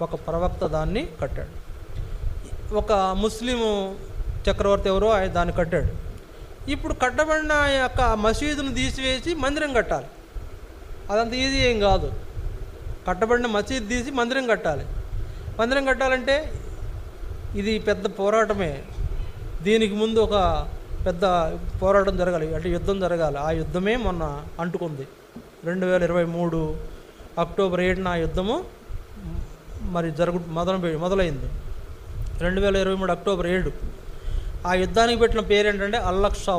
ఒక ప్రవక్త దాన్ని కట్టాడు. ఒక ముస్లిము చక్రవర్తి ఎవరో దాన్ని కట్టాడు. ఇప్పుడు కట్టబడిన యొక్క మసీదును తీసివేసి మందిరం కట్టాలి. అదంత ఈజీ ఏం కాదు. కట్టబడిన మసీదు తీసి మందిరం కట్టాలి. మందిరం కట్టాలంటే ఇది పెద్ద పోరాటమే. దీనికి ముందు ఒక పెద్ద పోరాటం జరగాలి, అంటే యుద్ధం జరగాలి. ఆ యుద్ధమే మొన్న అంటుకుంది. 2023 అక్టోబర్ 7న ఆ యుద్ధము మరి మొదలైంది. 2023 అక్టోబర్ 7. ఆ యుద్ధానికి పెట్టిన పేరు ఏంటంటే అల్ అక్సా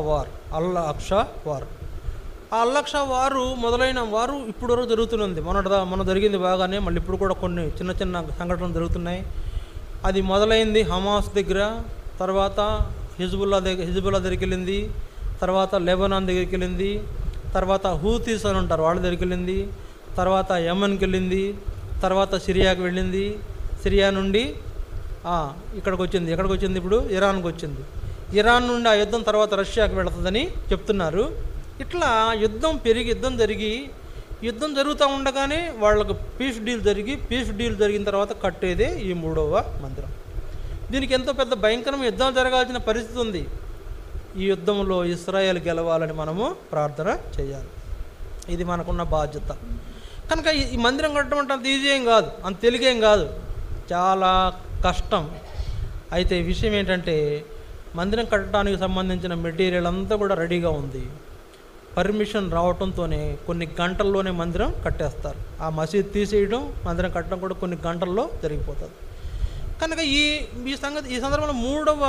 వార్. ఆ అల్లక్ష వారు మొదలైన వారు ఇప్పుడు వరకు జరుగుతున్నది. మొన్న జరిగింది బాగానే, మళ్ళీ ఇప్పుడు కూడా కొన్ని చిన్న చిన్న సంఘటనలు జరుగుతున్నాయి. అది మొదలైంది హమాస్ దగ్గర, తర్వాత హిజ్బుల్లా దగ్గరికి వెళ్ళింది, తర్వాత లెబనాన్ దగ్గరికి వెళ్ళింది, తర్వాత హూతీస్ అని ఉంటారు వాళ్ళ దగ్గరికి వెళ్ళింది, తర్వాత యమన్కి వెళ్ళింది, తర్వాత సిరియాకి వెళ్ళింది, సిరియా నుండి ఎక్కడికి వచ్చింది ఇప్పుడు ఇరాన్కి వచ్చింది. ఇరాన్ నుండి ఆ యుద్ధం తర్వాత రష్యాకి వెళుతుందని చెప్తున్నారు. ఇట్లా యుద్ధం జరుగుతూ ఉండగానే వాళ్ళకు పీస్ డీల్ జరిగిన తర్వాత కట్టేదే ఈ 3వ మందిరం. దీనికి ఎంతో పెద్ద భయంకరమైన యుద్ధం జరగాల్సిన పరిస్థితి ఉంది. ఈ యుద్ధంలో ఇశ్రాయేల్ గెలవాలని మనము ప్రార్థన చేయాలి. ఇది మనకున్న బాధ్యత. కనుక ఈ మందిరం కట్టడం అంటే అంత ఈజీ ఏం కాదు, అంత తేలికేం కాదు, చాలా కష్టం. అయితే ఈ విషయం ఏంటంటే మందిరం కట్టడానికి సంబంధించిన మెటీరియల్ అంతా కూడా రెడీగా ఉంది. పర్మిషన్ రావడంతోనే కొన్ని గంటల్లోనే మందిరం కట్టేస్తారు. ఆ మసీద్ తీసేయడం, మందిరం కట్టడం కూడా కొన్ని గంటల్లో జరిగిపోతుంది. కనుక ఈ సందర్భంలో 3వ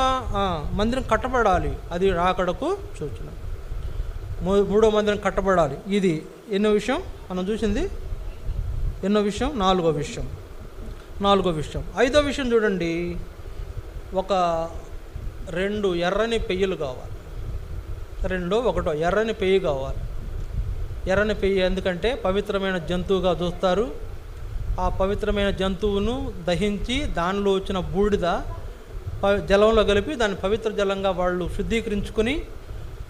మందిరం కట్టబడాలి. అది రాకడకు సూచన. 3వ మందిరం కట్టబడాలి. ఇది ఎన్నో విషయం మనం చూసింది, నాలుగో విషయం. 5వ విషయం చూడండి, 2 ఎర్రని పెయ్యలు కావాలి. 1 ఎర్రని పెయ్యి కావాలి. ఎర్రని పెయ్యి ఎందుకంటే పవిత్రమైన జంతువుగా చూస్తారు. ఆ పవిత్రమైన జంతువును దహించి దానిలో వచ్చిన బూడిద జలంలో కలిపి దాన్ని పవిత్ర జలంగా వాళ్ళు శుద్ధీకరించుకొని,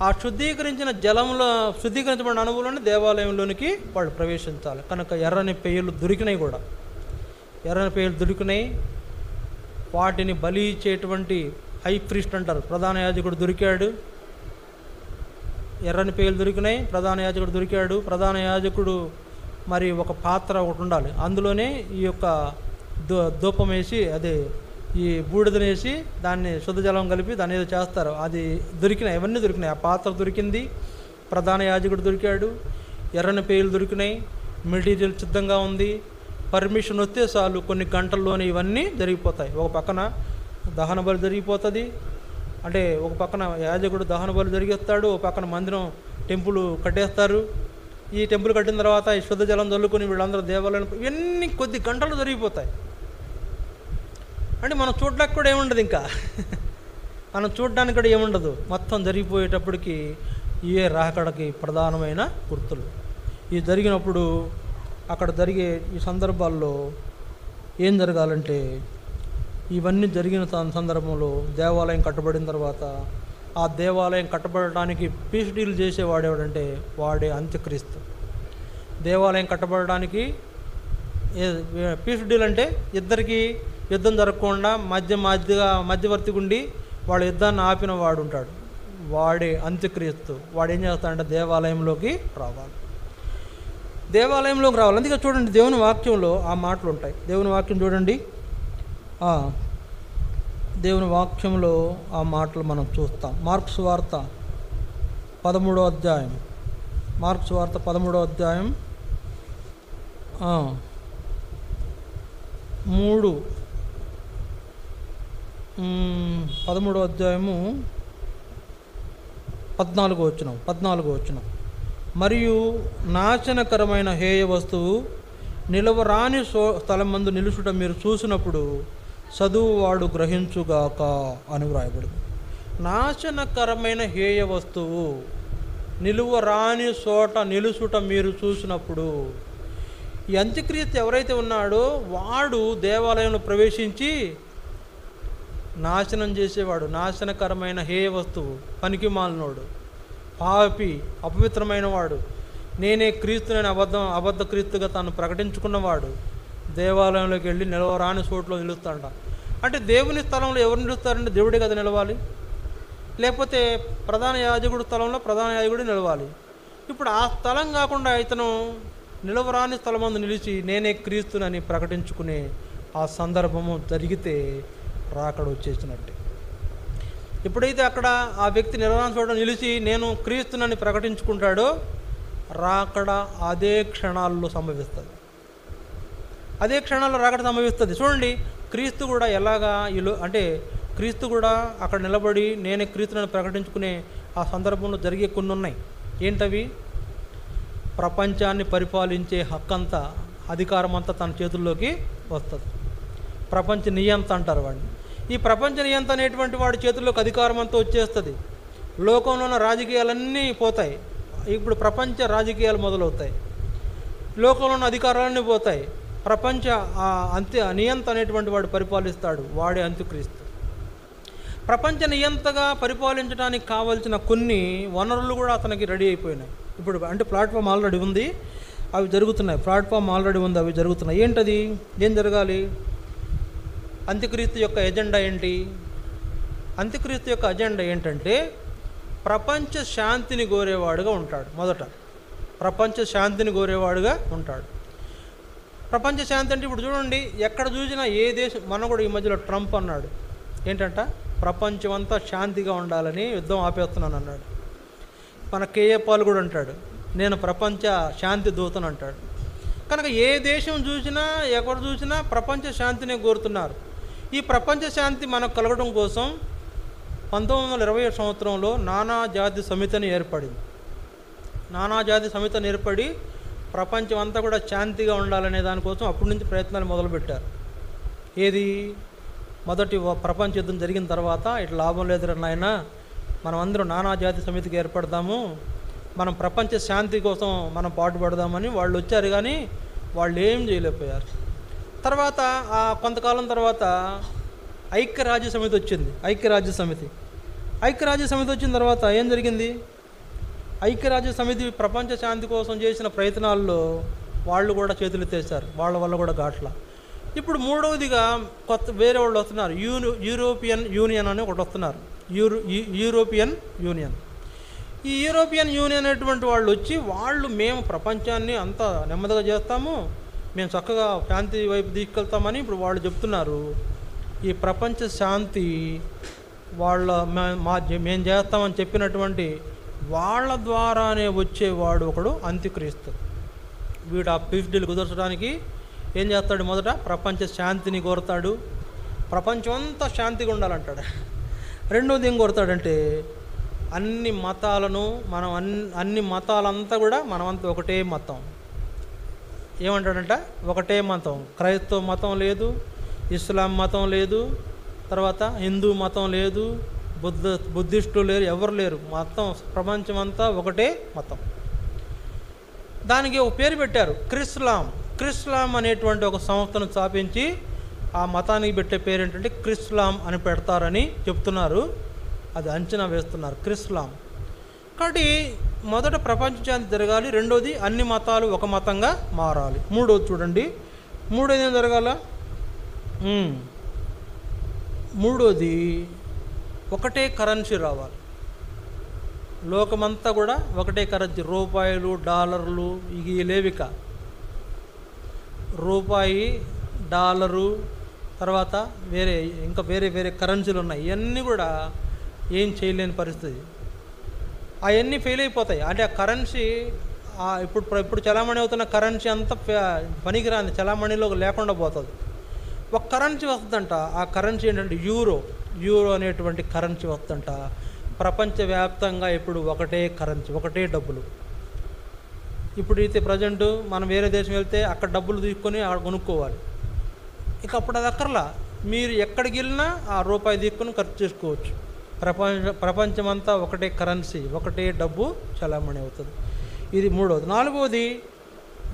ఆ శుద్ధీకరించబడిన అనుభవంలోని దేవాలయంలోనికి వాళ్ళు ప్రవేశించాలి. కనుక ఎర్రని పెయ్యలు దొరికినాయి. వాటిని బలి ఇచ్చేటువంటి హై ప్రీస్ట్ అంటారు, ప్రధాన యాజకుడు దొరికాడు. ఎర్రని పెయ్యలు దొరికినాయి, ప్రధాన యాజకుడు దొరికాడు. ప్రధాన యాజకుడు మరి ఒక పాత్ర ఒకటి ఉండాలి, అందులోనే ఈ యొక్క ధూపం వేసి, అదే ఈ బూడిదను వేసి దాన్ని శుద్ధ జలం కలిపి దాన్ని ఏదో చేస్తారు. అది ఇవన్నీ దొరికినాయి. ఆ పాత్ర దొరికింది, ప్రధాన యాజకుడు దొరికాడు, ఎర్రని పెయ్యలు దొరికినాయి, మెటీరియల్ సిద్ధంగా ఉంది. పర్మిషన్ వస్తే చాలు కొన్ని గంటల్లోనే ఇవన్నీ జరిగిపోతాయి. ఒక పక్కన దహన బలి జరిగిపోతుంది, అంటే ఒక పక్కన యాజకుడు దహన బలి జరిగిస్తాడు, ఒక పక్కన మందిరం టెంపుల్ కట్టేస్తారు. ఈ టెంపుల్ కట్టిన తర్వాత ఈ శుద్ధ జలం చల్లుకొని వీళ్ళందరూ దేవాలయం, ఇవన్నీ కొద్ది గంటలు జరిగిపోతాయి. అంటే మనం చూడడానికి కూడా ఏముండదు, ఇంకా మనం చూడడానికి కూడా ఏముండదు. మొత్తం జరిగిపోయేటప్పటికి ఇవే రాకడకి ప్రధానమైన గుర్తులు. ఇది జరిగినప్పుడు అక్కడ జరిగే ఈ సందర్భాల్లో ఏం జరగాలంటే, ఇవన్నీ జరిగిన సందర్భంలో దేవాలయం కట్టబడిన తర్వాత ఆ దేవాలయం కట్టబడటానికి పీస్ డీల్ చేసేవాడు ఎవడంటే వాడే అంత్యక్రీస్తు. దేవాలయం కట్టబడడానికి పీస్ డీల్ అంటే ఇద్దరికి యుద్ధం జరగకుండా మధ్యవర్తి గుండి వాళ్ళ యుద్ధాన్ని ఆపిన వాడు ఉంటాడు, వాడే అంత్యక్రీస్తు. వాడు ఏం చేస్తాడంటే దేవాలయంలోకి రావాలి. అందుకే చూడండి, దేవుని వాక్యంలో ఆ మాటలు ఉంటాయి. దేవుని వాక్యం చూడండి, దేవుని వాక్యంలో ఆ మాటలు మనం చూస్తాం. మార్క్స్ వార్త 13వ అధ్యాయం, 13వ అధ్యాయం 13వ అధ్యాయము 14వ వచనం. మరియు నాశనకరమైన హేయ వస్తువు నిలవరాని స్థలమందు నిలుచుట మీరు చూసినప్పుడు చదువువాడు గ్రహించుగాక అని వ్రాయబడింది. నాశనకరమైన హేయ వస్తువు నిలువరాని చోట నిలుచుట మీరు చూసినప్పుడు, ఈ అంత్యక్రీస్తు ఎవరైతే ఉన్నాడో వాడు దేవాలయంలో ప్రవేశించి నాశనం చేసేవాడు. నాశనకరమైన హేయ వస్తువు, పనికిమాలినోడు, పాపి, అపవిత్రమైన వాడు, నేనే క్రీస్తునని అబద్ధ క్రీస్తుగా తాను ప్రకటించుకున్నవాడు దేవాలయంలోకి వెళ్ళి నిలవరాని చోట్లో నిలుస్తాడ. అంటే దేవుని స్థలంలో ఎవరు నిలుస్తారంటే దేవుడే కదా నిలవాలి, లేకపోతే ప్రధాన యాజకుడు స్థలంలో ప్రధాన యాజకుడు నిలవాలి. ఇప్పుడు ఆ స్థలం కాకుండా ఇతను నిలవరాని స్థలమందు నిలిచి నేనే క్రీస్తునని ప్రకటించుకునే ఆ సందర్భము జరిగితే రాకడ వచ్చేసినట్టే. ఎప్పుడైతే అక్కడ ఆ వ్యక్తి నిలవరాని చోట నిలిచి నేను క్రీస్తునని ప్రకటించుకుంటాడో రాకడ అదే క్షణాల్లో సంభవిస్తుంది. అదే క్షణాల్లో రాకడ సంభవిస్తుంది. చూడండి, క్రీస్తు కూడా ఎలాగా అంటే క్రీస్తు కూడా అక్కడ నిలబడి నేనే క్రీస్తునని ప్రకటించుకునే ఆ సందర్భంలో జరిగే కొన్ని ఉన్నాయి. ఏంటవి? ప్రపంచాన్ని పరిపాలించే హక్కంతా, అధికారం అంతా తన చేతుల్లోకి వస్తుంది. ప్రపంచ నియంత అంటారు వాడిని. ఈ ప్రపంచ నియంత అనేటువంటి వాడి చేతుల్లోకి అధికారం అంతా వచ్చేస్తుంది. లోకంలో ఉన్న రాజకీయాలన్నీ పోతాయి. ఇప్పుడు ప్రపంచ రాజకీయాలు మొదలవుతాయి. లోకంలో ఉన్న అధికారాలన్నీ పోతాయి. ప్రపంచ నియంత అనేటువంటి వాడు పరిపాలిస్తాడు. వాడే అంత్యక్రీస్తు. ప్రపంచ నియంతగా పరిపాలించడానికి కావలసిన కొన్ని వనరులు కూడా అతనికి రెడీ అయిపోయినాయి. ఇప్పుడు అంటే ప్లాట్ఫామ్ ఆల్రెడీ ఉంది, అవి జరుగుతున్నాయి. ప్లాట్ఫామ్ ఆల్రెడీ ఉంది, అవి జరుగుతున్నాయి. ఏంటది? ఏం జరగాలి? అంత్యక్రీస్తు యొక్క ఎజెండా ఏంటి? అంత్యక్రీస్తు యొక్క అజెండా ఏంటంటే ప్రపంచ శాంతిని కోరేవాడుగా ఉంటాడు. మొదట ప్రపంచ శాంతిని కోరేవాడుగా ఉంటాడు. ప్రపంచ శాంతి అంటే ఇప్పుడు చూడండి, ఎక్కడ చూసినా ఏ దేశం, మన కూడా ఈ మధ్యలో ట్రంప్ అన్నాడు ఏంటంట, ప్రపంచం అంతా శాంతిగా ఉండాలని యుద్ధం ఆపేస్తున్నాను అన్నాడు. మన కేఏ పాల్ కూడా అంటాడు, నేను ప్రపంచ శాంతి దూతను అంటాడు. కనుక ఏ దేశం చూసినా, ఎక్కడ చూసినా ప్రపంచ శాంతిని కోరుతున్నారు. ఈ ప్రపంచ శాంతి మనకు కలగడం కోసం 1920 సంవత్సరంలో నానాజాతి సమితిని ఏర్పడింది. నానాజాతి సమితిని ఏర్పడి ప్రపంచం అంతా కూడా శాంతిగా ఉండాలనే దానికోసం అప్పటి నుంచి ప్రయత్నాలు మొదలుపెట్టారు. ఏది? మొదటి ప్రపంచ యుద్ధం జరిగిన తర్వాత ఇట్లా లాభం లేదు నాయన, మనం అందరం నానాజాతి సమితికి ఏర్పడదాము, మనం ప్రపంచ శాంతి కోసం మనం పాటుపడదామని వాళ్ళు వచ్చారు. కానీ వాళ్ళు ఏం చేయలేకపోయారు. తర్వాత కొంతకాలం తర్వాత ఐక్యరాజ్య సమితి వచ్చింది. ఐక్యరాజ్య సమితి వచ్చిన తర్వాత ఏం జరిగింది? ఐక్యరాజ్య సమితి ప్రపంచ శాంతి కోసం చేసిన ప్రయత్నాల్లో వాళ్ళు కూడా చేతులు ఎత్తేసారు. వాళ్ళ వల్ల కూడా గాట్ల. ఇప్పుడు మూడవదిగా వేరే వాళ్ళు వస్తున్నారు. యూరోపియన్ యూనియన్ అని ఒకటి వస్తున్నారు. European union. ఈ యూరోపియన్ యూనియన్ అనేటువంటి వాళ్ళు వచ్చి మేము ప్రపంచాన్ని అంతా నెమ్మదిగా చేస్తాము, మేము చక్కగా శాంతి వైపు తీసుకెళ్తామని ఇప్పుడు వాళ్ళు చెప్తున్నారు. ఈ ప్రపంచ శాంతి మేము చేస్తామని చెప్పినటువంటి వాళ్ళ ద్వారానే వచ్చేవాడు ఒకడు అంత్యక్రీస్తు. వీడు ఆ పీఫ్డీలు కుదర్చడానికి ఏం చేస్తాడు? మొదట ప్రపంచ శాంతిని కోరుతాడు, ప్రపంచం అంతా శాంతిగా ఉండాలంటాడు. రెండోది ఏం కోరుతాడంటే అన్ని మతాలను అన్ని మతాలంతా కూడా మనమంతా ఒకటే మతం. ఏమంటాడంట? ఒకటే మతం. క్రైస్తవ మతం లేదు, ఇస్లాం మతం లేదు, తర్వాత హిందూ మతం లేదు, బుద్ధిస్టులు లేరు, ఎవరు లేరు. మొత్తం ప్రపంచం అంతా ఒకటే మతం. దానికి ఒక పేరు పెట్టారు, క్రిస్లాం అనేటువంటి ఒక సంస్థను స్థాపించి ఆ మతానికి పెట్టే పేరు ఏంటంటే క్రిస్లాం అని పెడతారని చెప్తున్నారు. అది అంచనా వేస్తున్నారు, క్రిస్లాం. కాబట్టి మొదట ప్రపంచ శాంతి జరగాలి, రెండోది అన్ని మతాలు ఒక మతంగా మారాలి, మూడోది చూడండి, మూడోది ఏం జరగాల? మూడోది ఒకటే కరెన్సీ రావాలి. లోకమంతా కూడా ఒకటే కరెన్సీ. రూపాయలు, డాలర్లు ఇవి లేవిక. రూపాయి, డాలరు, తర్వాత వేరే వేరే కరెన్సీలు ఉన్నాయి. ఇవన్నీ కూడా ఏం చేయలేని పరిస్థితి. అవన్నీ ఫెయిల్ అయిపోతాయి. అంటే ఆ కరెన్సీ ఇప్పుడు చలామణి అవుతున్న కరెన్సీ అంతా పనికిరాంది, చలామణిలో లేకుండా పోతుంది. ఒక కరెన్సీ వస్తుందంట. ఆ కరెన్సీ ఏంటంటే యూరో అనేటువంటి కరెన్సీ వస్తుందంట. ప్రపంచవ్యాప్తంగా ఇప్పుడు ఒకటే కరెన్సీ, ఒకటే డబ్బులు. ఇప్పుడు అయితే ప్రజెంట్ మనం వేరే దేశం వెళ్తే అక్కడ డబ్బులు తీసుకొని అక్కడ కొనుక్కోవాలి. ఇక అప్పుడు అది అక్కర్లా, మీరు ఎక్కడికి వెళ్ళినా ఆ రూపాయి తీసుకొని ఖర్చు చేసుకోవచ్చు. ప్రపంచమంతా ఒకటే కరెన్సీ, ఒకటే డబ్బు చలామణి అవుతుంది. ఇది మూడవది. నాలుగవది,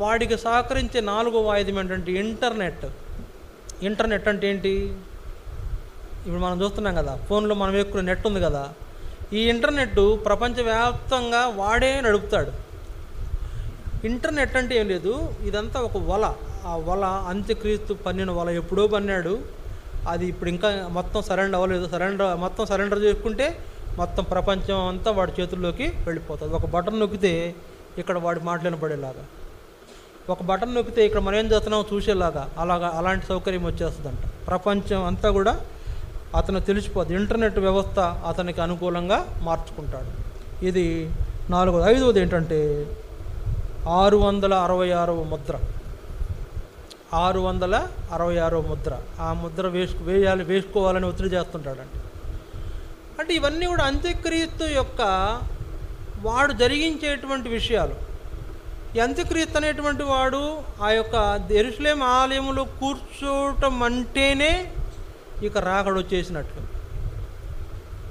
వాడికి సహకరించే నాలుగో ఆయుధం ఏంటంటే ఇంటర్నెట్ అంటే ఏంటి? ఇప్పుడు మనం చూస్తున్నాం కదా, ఫోన్లో మనం ఎక్కువ నెట్ ఉంది కదా, ఈ ఇంటర్నెట్ ప్రపంచవ్యాప్తంగా వాడే నడుపుతాడు. ఇంటర్నెట్ అంటే ఏం లేదు, ఇదంతా ఒక వల. ఆ వల అంత్యక్రీస్తు పన్నిన వల, ఎప్పుడో పన్నాడు. అది ఇప్పుడు ఇంకా మొత్తం సరెండర్ అవ్వలేదు. మొత్తం సరెండర్ చేసుకుంటే మొత్తం ప్రపంచం అంతా వాడి చేతుల్లోకి వెళ్ళిపోతుంది. ఒక బటన్ నొక్కితే ఇక్కడ వాడి మాటలు పడేలాగా, ఒక బటన్ నొక్కితే ఇక్కడ మనం ఏం చేస్తున్నామో చూసేలాగా, అలాంటి సౌకర్యం వచ్చేస్తుందంట. ప్రపంచం అంతా కూడా అతను తెలిసిపోద్ది. ఇంటర్నెట్ వ్యవస్థ అతనికి అనుకూలంగా మార్చుకుంటాడు. ఇది నాలుగోది. ఐదవది ఏంటంటే 666వ ముద్ర. 666వ ముద్ర. ఆ ముద్ర వేసుకోవాలని ఒత్తిడి చేస్తుంటాడండి. అంటే ఇవన్నీ కూడా అంత్యక్రీస్తు యొక్క వాడు జరిగించేటువంటి విషయాలు. ఈ అంత్యక్రీస్తు అనేటువంటి వాడు ఆ యొక్క యెరూషలేము ఆలయంలో కూర్చోవటం అంటేనే ఇక రాకడ వచ్చేసినట్లు.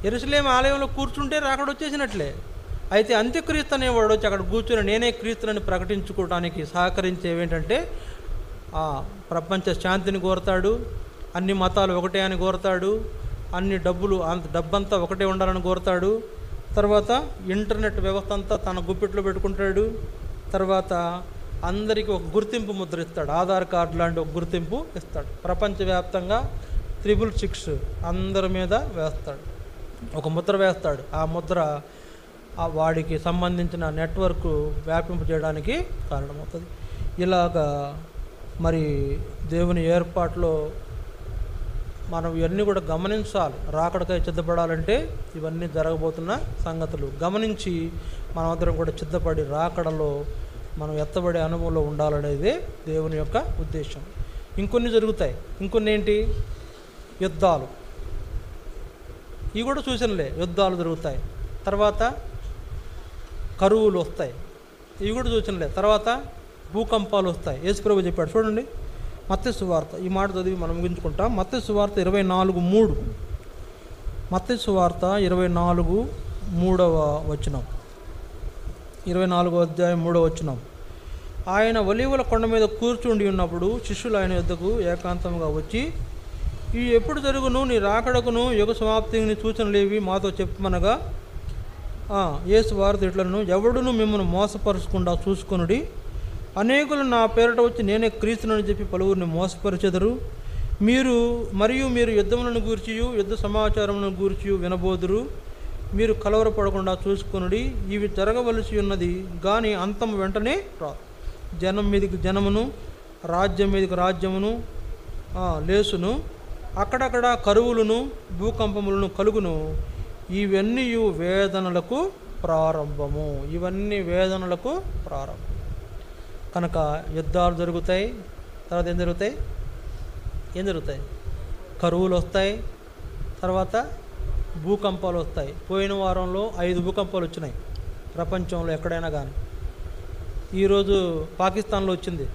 యెరూషలేము ఆలయంలో కూర్చుంటే రాకడ వచ్చేసినట్లే. అయితే అంత్యక్రీస్తు అనేవాడు వచ్చి అక్కడ కూర్చొని నేనే క్రీస్తుని ప్రకటించుకోవడానికి సహకరించేవేంటంటే ప్రపంచ శాంతిని కోరతాడు, అన్ని మతాలు ఒకటే అని కోరతాడు, అన్ని డబ్బంతా ఒకటే ఉండాలని కోరతాడు, తర్వాత ఇంటర్నెట్ వ్యవస్థ అంతా తన గుప్పిట్లో పెట్టుకుంటాడు, తర్వాత అందరికీ ఒక గుర్తింపు ముద్ర ఇస్తాడు, ఆధార్ కార్డు లాంటి ఒక గుర్తింపు ఇస్తాడు, ప్రపంచవ్యాప్తంగా 666 అందరి మీద వేస్తాడు, ఒక ముద్ర వేస్తాడు. ఆ ముద్ర వాడికి సంబంధించిన నెట్వర్క్ వ్యాపింపు చేయడానికి కారణమవుతుంది. ఇలాగా మరి దేవుని ఏర్పాట్లో మనం ఇవన్నీ కూడా గమనించాలి. రాకడకై సిద్ధపడాలంటే ఇవన్నీ జరగబోతున్న సంగతులు గమనించి మనమందరం కూడా సిద్ధపడి రాకడలో మనం ఎత్తబడే అనుభవంలో ఉండాలనేదే దేవుని యొక్క ఉద్దేశం. ఇంకొన్ని జరుగుతాయి. ఇంకొన్ని ఏంటి? యుద్ధాలు. ఇవి కూడా చూసినలే, యుద్ధాలు జరుగుతాయి. తర్వాత కరువులు వస్తాయి, ఇవి కూడా చూసినలే. తర్వాత భూకంపాలు వస్తాయి. యేసుప్రభు చెప్పాడు చూడండి, మత్తయి సువార్త. ఈ మాట చదివి మనం ముగించుకుంటాం. మత్తయి సువార్త 24:3. మత్తయి సువార్త 24:3 24వ అధ్యాయం 3వ వచనం. ఆయన ఒలీవల కొండ మీద కూర్చుండి ఉన్నప్పుడు శిష్యులు ఆయన యొద్దకు ఏకాంతంగా వచ్చి, ఇవి ఎప్పుడు జరుగును, నీ రాకడకును యుగ సమాప్తిని సూచనలేవి మాతో చెప్పమనగా, యేసు వారితో ఇట్లను, ఎవడును మిమ్మల్ని మోసపరచకుండా చూసుకొనుడి. అనేకులు నా పేరట వచ్చి నేనే క్రీస్తునని చెప్పి పలువురిని మోసపరిచెదరు. మీరు యుద్ధములను గూర్చియు యుద్ధ సమాచారములను గూర్చియు వినబోదురు. మీరు కలవరపడకుండా చూసుకొనుడి. ఇవి జరగవలసి ఉన్నది కానీ అంతం వెంటనే రాదు. జనం మీదకి జనమును, రాజ్యం మీదకి రాజ్యమును లేసును. అక్కడక్కడ కరువులను భూకంపములను కలుగును. ఇవన్నీ వేదనలకు ప్రారంభము. ఇవన్నీ వేదనలకు ప్రారంభం. కనుక యుద్ధాలు జరుగుతాయి. తర్వాత ఏం జరుగుతాయి? కరువులు వస్తాయి. తర్వాత భూకంపాలు వస్తాయి. పోయిన వారంలో 5 భూకంపాలు వచ్చినాయి ప్రపంచంలో ఎక్కడైనా కానీ. ఈరోజు పాకిస్తాన్లో వచ్చింది,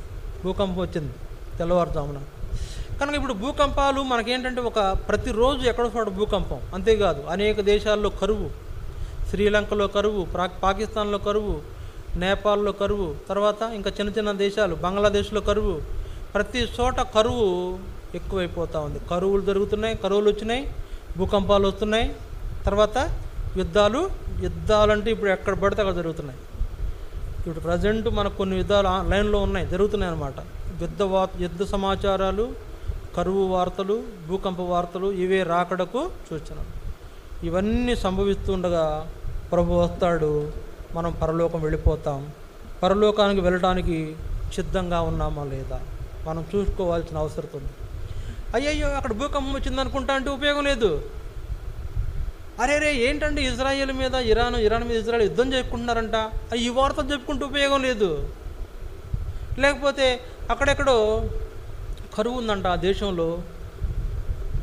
భూకంపం వచ్చింది తెల్లవారుజామున. కనుక ఇప్పుడు భూకంపాలు మనకేంటంటే ప్రతిరోజు ఎక్కడో చోట భూకంపం. అంతేకాదు అనేక దేశాల్లో కరువు, శ్రీలంకలో కరువు, పాకిస్తాన్లో కరువు, నేపాల్లో కరువు, తర్వాత ఇంకా చిన్న చిన్న దేశాలు బంగ్లాదేశ్లో కరువు. ప్రతి చోట కరువు ఎక్కువైపోతూ ఉంది. కరువులు జరుగుతున్నాయి, కరువులు వచ్చినాయి, భూకంపాలు వస్తున్నాయి. తర్వాత యుద్ధాలు అంటే ఇప్పుడు ఎక్కడ పడితే అక్కడ జరుగుతున్నాయి. ఇప్పుడు ప్రజెంట్ మనకు కొన్ని యుద్ధాలు లైన్లో ఉన్నాయి, జరుగుతున్నాయి అన్నమాట. యుద్ధ సమాచారాలు, కరువు వార్తలు, భూకంప వార్తలు, ఇవే రాకడకు సూచనలు. ఇవన్నీ సంభవిస్తుండగా ప్రభు వస్తాడు, మనం పరలోకం వెళ్ళిపోతాం. పరలోకానికి వెళ్ళడానికి సిద్ధంగా ఉన్నామా లేదా మనం చూసుకోవాల్సిన అవసరం ఉంది. అయ్యయ్యో అక్కడ భూకంపం వచ్చిందనుకుంటా అంటే ఉపయోగం లేదు. అరే ఏంటంటే ఇజ్రాయేల్ మీద ఇరాన్ మీద ఇజ్రాయెల్ యుద్ధం చెప్పుకుంటున్నారంట, ఈ వార్తలు చెప్పుకుంటూ ఉపయోగం లేదు. లేకపోతే అక్కడెక్కడో కరువు ఉందంట ఆ దేశంలో.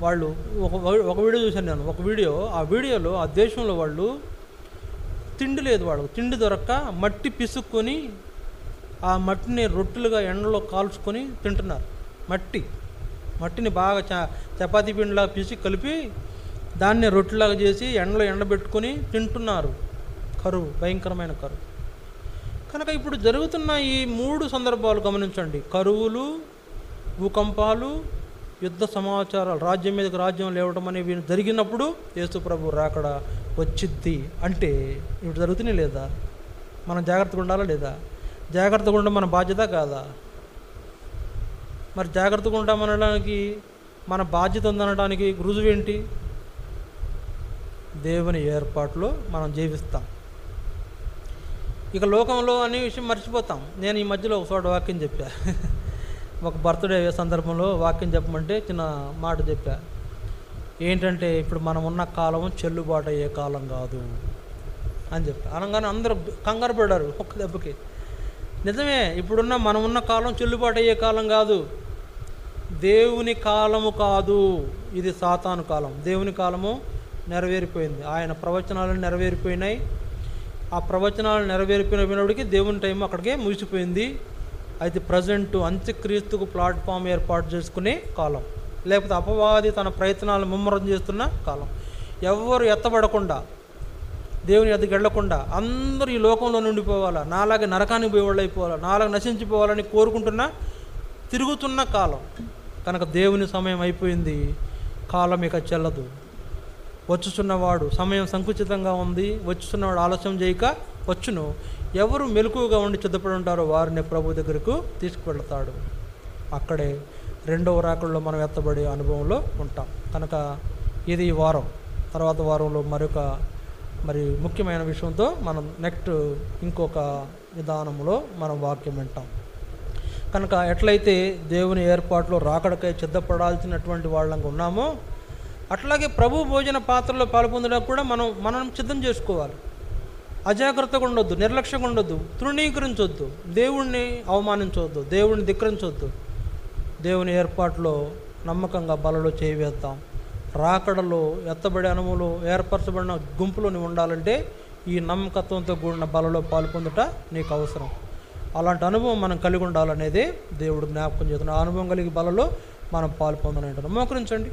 వాళ్ళు ఒక వీడియో చూశాను నేను. ఆ వీడియోలో ఆ దేశంలో వాళ్ళు తిండి లేదు, వాళ్ళకు తిండి దొరక్క మట్టి పిసుక్కొని ఆ మట్టిని రొట్టెలుగా ఎండలో కాల్చుకొని తింటున్నారు. మట్టిని బాగా చపాతీ పిండిలా పిసికి కలిపి దాన్ని రొట్టెలాగా చేసి ఎండలో ఎండబెట్టుకొని తింటున్నారు. కరువు, భయంకరమైన కరువు. కనుక ఇప్పుడు జరుగుతున్న ఈ 3 సందర్భాలు గమనించండి. కరువులు, భూకంపాలు, యుద్ధ సమాచారాలు, రాజ్యం మీదకి రాజ్యం లేవటం అనేవి జరిగినప్పుడు యేసు ప్రభు రాకడ వచ్చిద్ది. అంటే ఇప్పుడు జరుగుతూనే లేదా? మనం జాగ్రత్తగా ఉండాలా లేదా? జాగ్రత్తగా ఉండడం మన బాధ్యత కాదా? మరి జాగ్రత్తగా ఉంటామనడానికి, మన బాధ్యత ఉందనడానికి రుజువేంటి? దేవుని ఏర్పాటులో మనం జీవిస్తాం. ఇక లోకంలో అనే విషయం మర్చిపోతాం. నేను ఈ మధ్యలో ఒక చోట వాక్యం చెప్పా. ఒక బర్త్డే సందర్భంలో వాక్యం చెప్పమంటే చిన్న మాట చెప్పా. ఏంటంటే ఇప్పుడు మనం ఉన్న కాలం చెల్లుబాటు అయ్యే కాలం కాదు అని చెప్పా. అనగానే అందరూ కంగారు పడ్డారు ఒక్క దెబ్బకి. నిజమే, ఇప్పుడున్న మనం ఉన్న కాలం చెల్లుబాటు అయ్యే కాలం కాదు, దేవుని కాలము కాదు, ఇది సాతాను కాలం. దేవుని కాలము నెరవేరిపోయింది, ఆయన ప్రవచనాలు నెరవేరిపోయినాయి. ఆ ప్రవచనాలు నెరవేర్పినప్పటికీ దేవుని టైం అక్కడికే ముగిసిపోయింది. అయితే ప్రజెంట్ అంత్యక్రీస్తుకు ప్లాట్ఫామ్ ఏర్పాటు చేసుకునే కాలం, లేకపోతే అపవాది తన ప్రయత్నాలను ముమ్మరం చేస్తున్న కాలం. ఎవరు ఎత్తబడకుండా, దేవుని ఎద్దకు వెళ్లకుండా అందరూ ఈ లోకంలో నుండిపోవాలా, నాలాగే నరకానికి పోయేవాళ్ళు అయిపోవాలా, నాలాగా నశించిపోవాలని కోరుకుంటున్నా తిరుగుతున్న కాలం కనుక దేవుని సమయం అయిపోయింది. కాలం ఇక చెల్లదు. వచ్చుచున్నవాడు, సమయం సంకుచితంగా ఉంది, వచ్చుచున్నవాడు ఆలస్యం చేయక వచ్చును. ఎవరు మెలకువగా ఉండి సిద్ధపడి ఉంటారో వారిని ప్రభు దగ్గరకు తీసుకువెళ్తాడు. అక్కడే రెండవ రాకడలో మనం ఎత్తబడే అనుభవంలో ఉంటాం. కనుక ఇది ఈ వారం. తర్వాత వారంలో మరొక ముఖ్యమైన విషయంతో మనం నెక్స్ట్ ఇంకొక విధానంలో మనం వాక్యం వింటాం. కనుక ఎట్లయితే దేవుని ఏర్పాటులో రాకడకై సిద్ధపడాల్సినటువంటి వాళ్ళంగా ఉన్నామో, అట్లాగే ప్రభు భోజన పాత్రలో పాల్పొందడానికి కూడా మనం సిద్ధం చేసుకోవాలి. అజాగ్రత్తగా ఉండొద్దు, నిర్లక్ష్యంగా ఉండొద్దు, తృణీకరించొద్దు, దేవుణ్ణి అవమానించవద్దు, దేవుణ్ణి ధిక్కరించవద్దు. దేవుని ఏర్పాటులో నమ్మకంగా బలలో చేయవేద్దాం. రాకడలో ఎత్తబడే అనుభవంలో ఏర్పరచబడిన గుంపులోని ఉండాలంటే ఈ నమ్మకత్వంతో కూడిన బలలో పాల్పొందుట నీకు అవసరం. అలాంటి అనుభవం మనం కలిగి ఉండాలనేదే దేవుడు జ్ఞాపకం చేస్తున్నాడు. ఆ అనుభవం కలిగి బలలో మనం పాల్పొందాలంటారు. మోకరించండి.